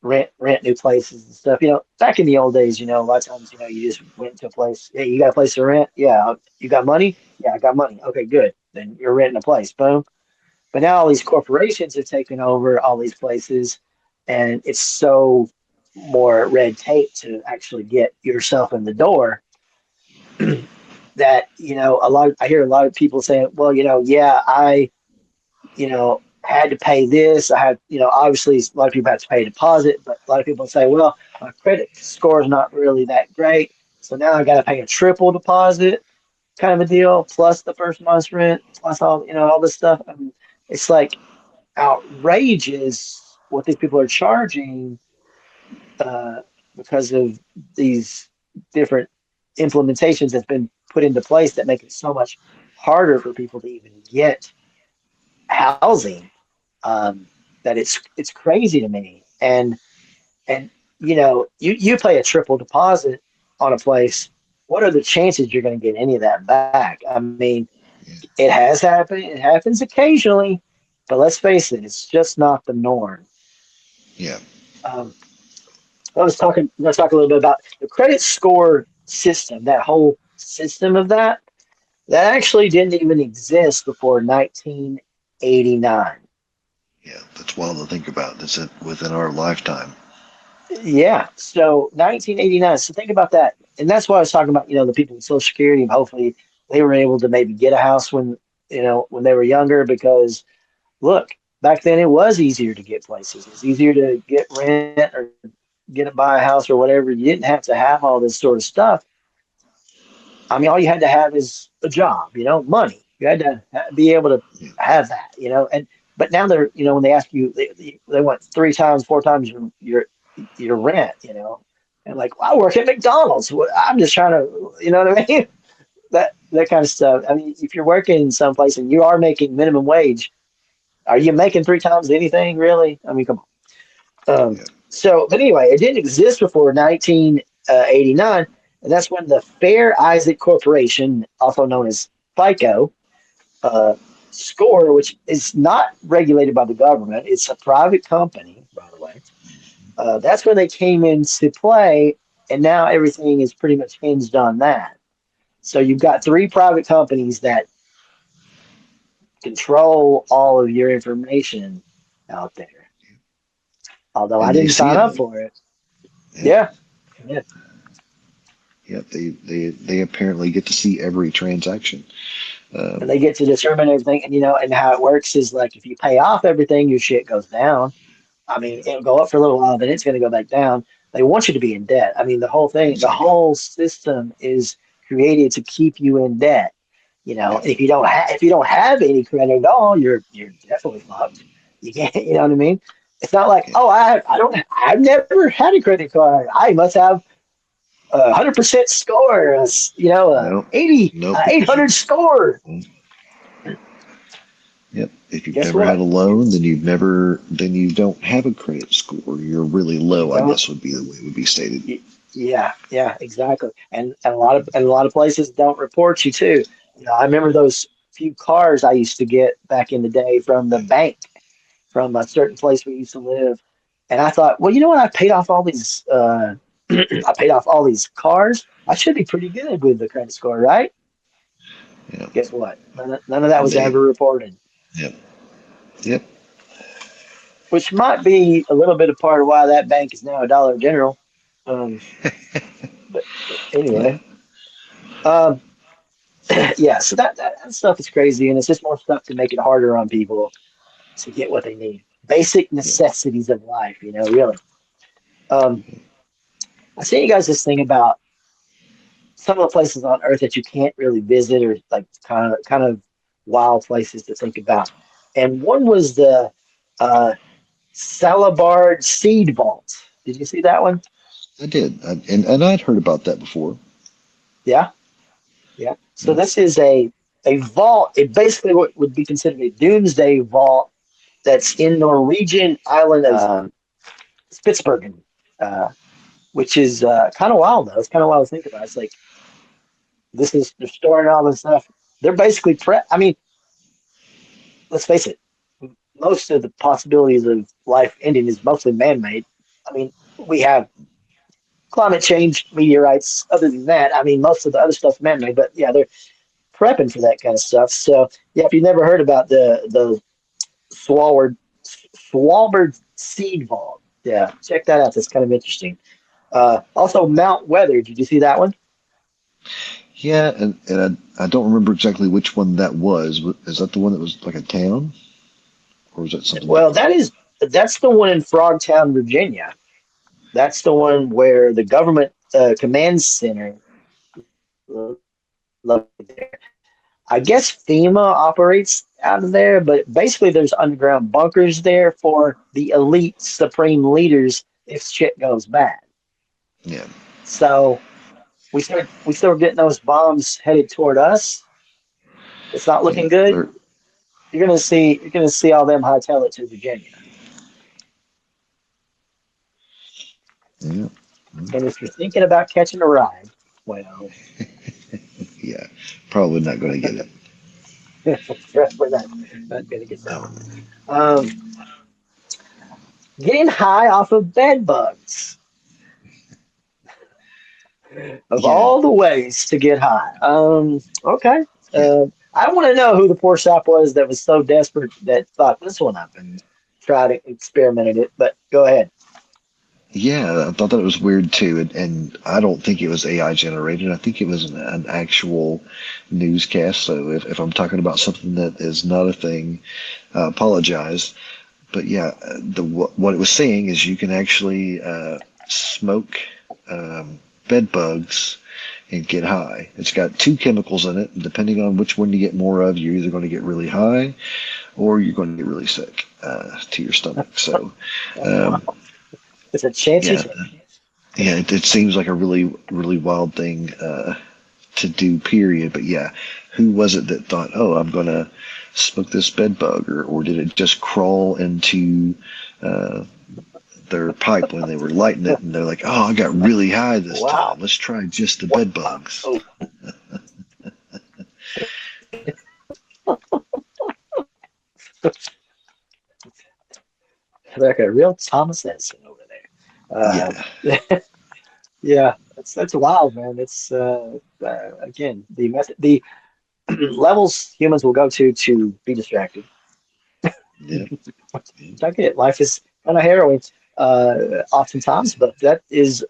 rent new places and stuff. Back in the old days, a lot of times, you just went to a place. Hey, you got a place to rent? Yeah. You got money? Yeah, I got money. Okay, good. Then you're renting a place. Boom. But now all these corporations have taken over all these places, and it's so more red tape to actually get yourself in the door that I hear a lot of people saying, well, yeah, I had to pay this. I had, obviously a lot of people have to pay a deposit, but a lot of people say, well, my credit score is not really that great, so now I got to pay a triple deposit kind of a deal, plus the first month's rent, plus all this stuff. I mean, it's like outrageous what these people are charging, uh, because of these different implementations that's been put into place that make it so much harder for people to even get housing. Um, that it's crazy to me. And you pay a triple deposit on a place. What are the chances you're going to get any of that back? I mean, it has happened. It happens occasionally, but let's face it, it's just not the norm. Yeah. Um, Let's talk a little bit about the credit score system. That whole system of that actually didn't even exist before 1989. Yeah. That's wild to think about. That's it within our lifetime. Yeah. So 1989. So think about that. And that's why I was talking about, the people with Social Security, and hopefully they were able to maybe get a house when they were younger, because look, back then it was easier to get places. It's easier to get rent or get it buy a house or whatever. You didn't have to have all this sort of stuff. I mean, all you had to have is a job, money. You had to be able to Yeah. have that, and but now they're, when they ask you, they want three times, four times your rent, and like, well, I work at McDonald's. I'm just trying to, you know what I mean? That kind of stuff. I mean, if you're working someplace and you are making minimum wage, are you making three times anything really? I mean, come on. Yeah. But anyway, it didn't exist before 1989, and that's when the Fair Isaac Corporation, also known as FICO, uh, score, which is not regulated by the government. It's a private company, by the way. That's when they came into play, and now everything is pretty much hinged on that. So you've got three private companies that control all of your information out there. Although I And they didn't see sign it up all. for it. Yeah. Yeah. Yeah. Yep. They apparently get to see every transaction. And Um, they get to determine everything. And, and how it works is like if you pay off everything, your shit goes down. I mean, it'll go up for a little while, then it's going to go back down. They want you to be in debt. I mean, the exactly. whole system is created to keep you in debt. Yeah. And if you don't have any credit at all, you're definitely fucked. You can't, you know what I mean? It's not like, Yeah. oh, I've never had a credit card. I must have 100% score, No. 80, Nope. Because 800 score. yep. If you've Guess never had what? a loan, then you don't have a credit score. You're really You low, I don't. guess would be the way it would be stated. Yeah, yeah, exactly. And a lot of places don't report you too. I remember those few cars I used to get back in the day from the Yeah. bank from a certain place we used to live, and I thought, well, you know what? I paid off all these. I paid off all these cars. I should be pretty good with the credit score, right? Yeah. Guess what? None of that And was ever reported, yep. Yep. which might be a little bit of part of why that bank is now a Dollar General. Um, but Yeah. anyway, um, yeah. So that stuff is crazy, and it's just more stuff to make it harder on people to get what they need. Basic Yeah. necessities of life, really. Um, I sent you guys this thing about some of the places on Earth that you can't really visit, or like kind of wild places to think about. And one was the uh, Salabard Seed Vault. Did you see that one? I did, and I'd heard about that before. Yeah, yeah. So Yeah. this is a vault. It basically what would be considered a doomsday vault that's in Norwegian island of Spitsbergen, uh, which is kind of wild though. It's kind of wild to think about. It's like they're storing all this stuff. They're basically I mean, let's face it. Most of the possibilities of life ending is mostly man-made. I mean, we have climate change, meteorites. Other than that, I mean, most of the other stuff's man-made. But yeah, they're prepping for that kind of stuff. So yeah, if you've never heard about the Svalbard Seed Vault, yeah, check that out. That's kind of interesting. Also, Mount Weather. Did you see that one? Yeah, and I don't remember exactly which one that was. Is that the one that was like a town, or was that something Well, different? that's the one in Frogtown, Virginia. That's the one where the government command center. I guess FEMA operates out of there, but basically there's underground bunkers there for the elite supreme leaders if shit goes bad. Yeah, So we start getting those bombs headed toward us. It's not yeah, looking good. they're You're gonna see all them hightail it to Virginia. yeah, And if you're thinking about catching a ride, well, yeah, probably not going to get it. we're not gonna get that one. Getting high off of bed bugs. Of Yeah, all the ways to get high. Okay. yeah, I want to know who the poor sap was that was so desperate that thought this one up and tried it, experimented it. But go ahead. yeah. I thought that was weird too, and I don't think it was AI generated. I think it was an actual newscast. So if I'm talking about something that is not a thing, apologize. But yeah, what it was saying is you can actually smoke bed bugs and get high. It's got two chemicals in it, and depending on which one you get more of, you're either going to get really high or you're going to get really sick to your stomach. So, Wow. um, It's a chance you yeah, take. yeah, it seems like a really, really wild thing to do, period. But yeah, who was it that thought, oh, I'm going to smoke this bed bug, or did it just crawl into their pipe when they were lighting it, and they're like, "Oh, I got really high this Wow. time. Let's try just the bed bugs." Oh, like a real Thomas Edison over there. Yeah, Yeah, that's wild, man. It's again the method, the levels humans will go to be distracted. yeah, I get it. Life is kind of harrowing, oftentimes, but that is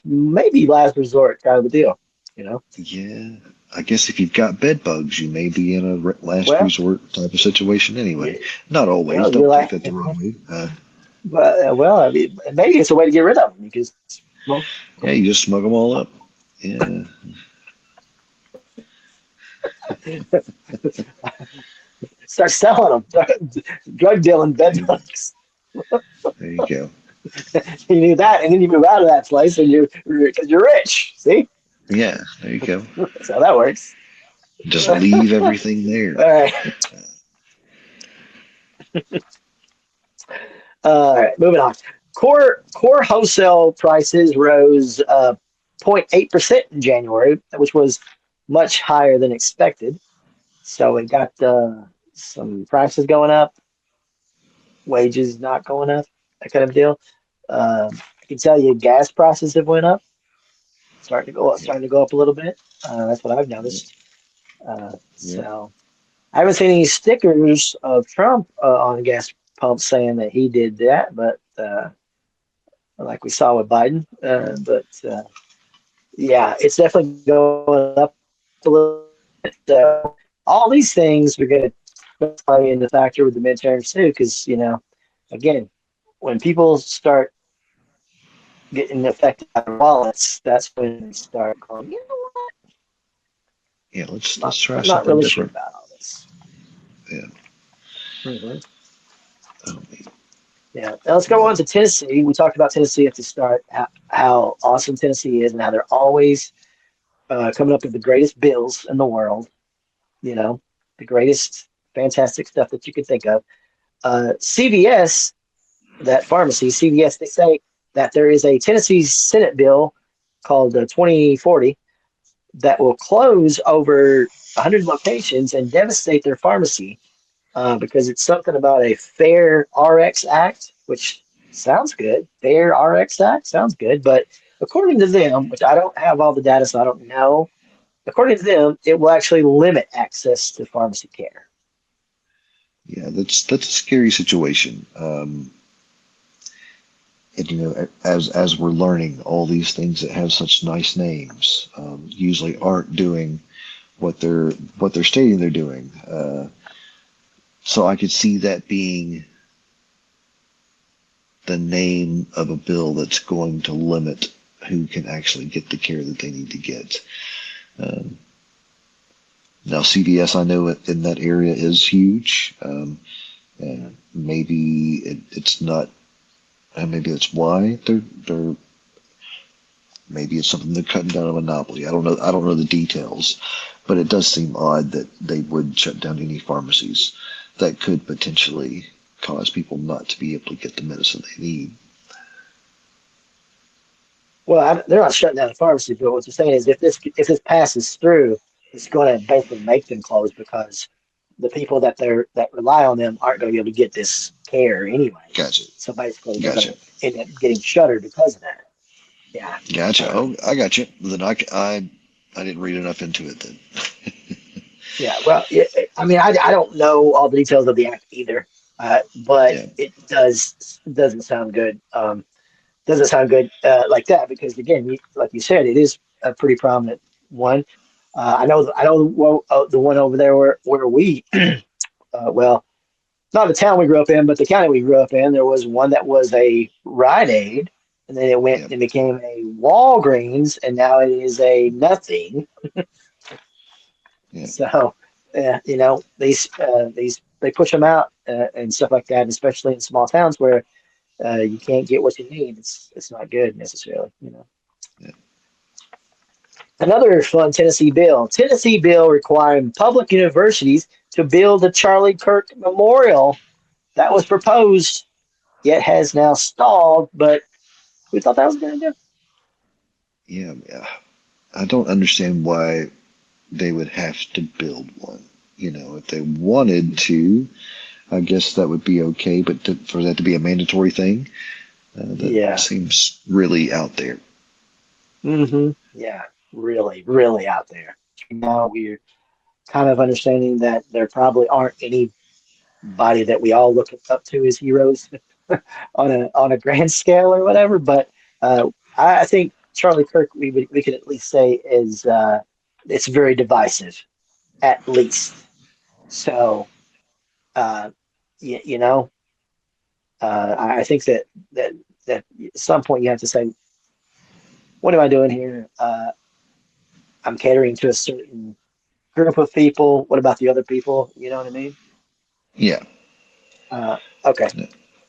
maybe last resort kind of a deal, you know. yeah. I guess if you've got bed bugs, you may be in a last Well, resort type of situation anyway. yeah, Not always. well, you're Don't take like, that the wrong way. but well, I mean, maybe it's a way to get rid of them. You can smoke Yeah, you just smoke them all up. Yeah, 'em. Start selling them, drug dealing bed bugs. there you go. You do that, and then you move out of that place, and because you're rich. See, Yeah, there you go. that's how that works. Just leave everything there. All right. All right, moving on. Core wholesale prices rose 0.8% in January, which was much higher than expected. So we got some prices going up, wages not going up, that kind of deal. I can tell you gas prices have went up, Yeah, starting to go up a little bit. That's what I've yeah, noticed. yeah. So I haven't seen any stickers of Trump on gas pumps saying that he did that, but like we saw with Biden. But yeah, it's definitely going up a little bit. All these things are going to play into factor with the midterms too, because again, when people start getting affected by their wallets, that's when they start going, Yeah, let's not, try I'm not something really sure different. about all this. Yeah. hmm Oh, Yeah. Now let's go on to Tennessee. We talked about Tennessee at the start, how awesome Tennessee is, and how they're always coming up with the greatest bills in the world. You know, the greatest, fantastic stuff that you could think of. CVS, that pharmacy, CVS, they say that there is a Tennessee Senate bill called 2040 that will close over 100 locations and devastate their pharmacy because it's something about a Fair RX Act, which sounds good. Fair RX Act sounds good, but according to them, which I don't have all the data, so I don't know, according to them, it will actually limit access to pharmacy care. yeah, that's a scary situation. And as we're learning, all these things that have such nice names usually aren't doing what they're stating they're doing. So I could see that being the name of a bill that's going to limit who can actually get the care that they need to get. Um, Now, CVS, I know in that area is huge. And maybe it's not. Maybe that's why they're. Maybe it's something they're cutting down a monopoly. I don't know. I don't know the details, but it does seem odd that they would shut down any pharmacies that could potentially cause people not to be able to get the medicine they need. Well, they're not shutting down the pharmacy, but what they're saying is if this passes through, it's going to basically make them close because the people that rely on them aren't going to be able to get this care anyway. Gotcha. So basically, they're going Gotcha. to end up getting shuttered because of that. Yeah. Gotcha. Uh, Oh, I got you. Then I didn't read enough into it then. yeah. Well, I mean, I don't know all the details of the act either, but Yeah. it doesn't sound good. Doesn't sound good like that because again, like you said, it is a pretty prominent one. I know the one over there where we well, not the town we grew up in, but the county we grew up in. There was one that was a Rite Aid, and then it went Yeah. and became a Walgreens, and now it is a nothing. Yeah. So, these they push them out and stuff like that, especially in small towns where you can't get what you need. It's not good necessarily. Yeah. Another fun Tennessee bill. Tennessee bill requiring public universities to build the Charlie Kirk Memorial that was proposed, yet has now stalled. But we thought that was a good idea. Yeah. Yeah. I don't understand why they would have to build one. If they wanted to, I guess that would be okay. But for that to be a mandatory thing, that Yeah. seems really out there. Yeah. Really, really out there. Now we're kind of understanding that there probably aren't anybody that we all look up to as heroes on a grand scale or whatever. But I think Charlie Kirk we could at least say is it's very divisive at least. So uh, you know I think that at some point you have to say, what am I doing here? I'm catering to a certain group of people. What about the other people? You know what I mean? Yeah. Uh, okay.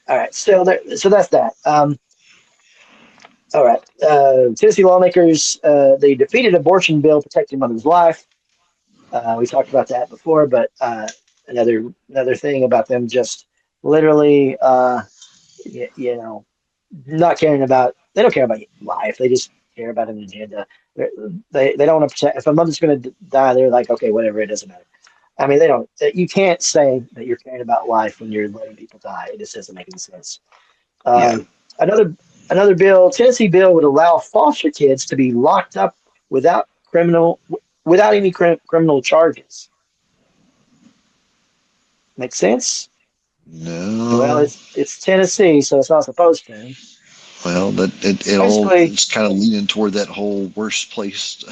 All right. So that's that. All right. Tennessee lawmakers they defeated abortion bill protecting mother's life. We talked about that before, but another thing about them just literally, you know, not caring about. They don't care about life. They just care about an agenda. They don't want to protect. If a mother's going to die, they're like, okay, whatever. It doesn't matter. I mean, they don't. You can't say that you're caring about life when you're letting people die. It just doesn't make any sense. Yeah. Um, another bill, Tennessee bill would allow foster kids to be locked up without criminal without any criminal charges. Make sense? Well, No. it's Tennessee, so it's not supposed to. Well, that it all Basically, it's kind of leaning toward that whole worst place.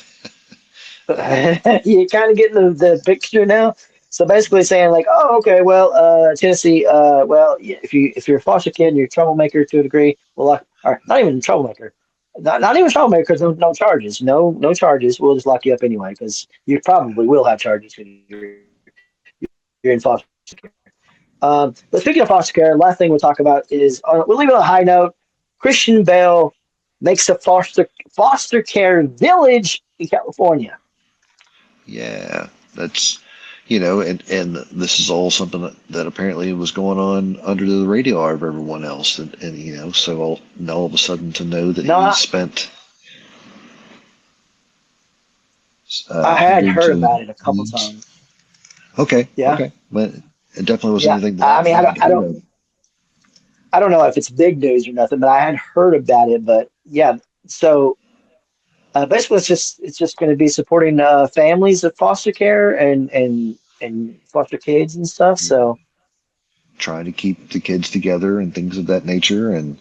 you kind of getting the picture now. So basically, saying like, oh, okay, well, Tennessee, well, if you're a foster kid and you're a troublemaker to a degree, well, or not even a troublemaker, not even a troublemaker because no charges, no charges. We'll just lock you up anyway because you probably will have charges because you're in foster care. But speaking of foster care, last thing we'll talk about is we'll leave it on a high note. Christian Bale makes a foster care village in California. Yeah, that's and this is all something that apparently was going on under the radar of everyone else, and so all of a sudden to know that No, he spent I had hundreds heard of about it a couple weeks. times. Okay, Yeah, okay, but it definitely wasn't yeah. anything that I mean, I had heard of. I don't know if it's big news or nothing, but I had heard about it. But yeah, so basically, it's just going to be supporting families of foster care and foster kids and stuff. Yeah, So trying to keep the kids together and things of that nature, and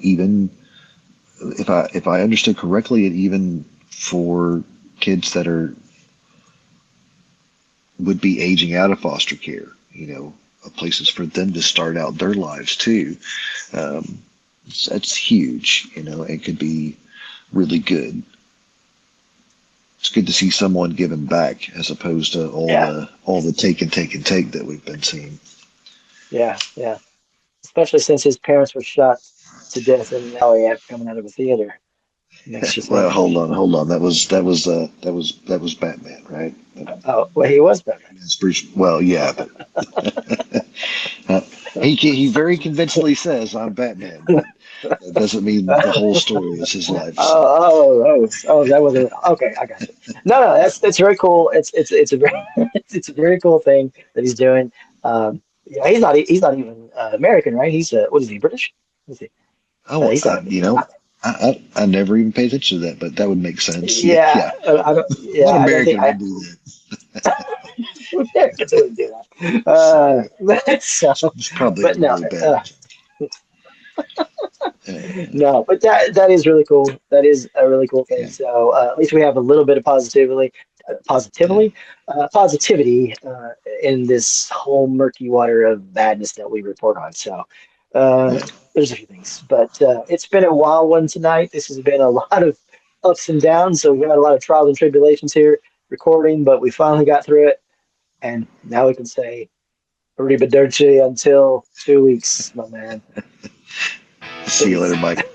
even if I understood correctly, it even for kids that would be aging out of foster care, places for them to start out their lives too. Um, that's huge, and could be really good. It's good to see someone giving back as opposed to yeah, all the take and take and take that we've been seeing. yeah. Especially since his parents were shot to death in an alley after coming out of a theater. Makes you Well, think. hold on. That was Batman, right? Oh, well, he was Batman. That's Bruce. Well, yeah, but he very convincingly says I'm Batman, but that doesn't mean the whole story is his life. So. That wasn't okay. I got you. No, that's very cool. It's a very it's a very cool thing that he's doing. Yeah, he's not even American, right? He's what is he, British? Is he? Oh, He's not. I never even paid attention to that, but that would make sense. Yeah, Yeah, yeah. I don't. What Yeah, I don't think American I. would do that? Americans wouldn't do that. So, It's probably a but no. really bad. Uh, No, but that is really cool. That is a really cool thing. yeah, So at least we have a little bit of yeah. positivity in this whole murky water of badness that we report on. So uh, Yeah. there's a few things, but it's been a wild one tonight. This has been a lot of ups and downs. So we've had a lot of trials and tribulations here recording, but we finally got through it, and now we can say arrivederci until 2 weeks, my man. See you later, Mike.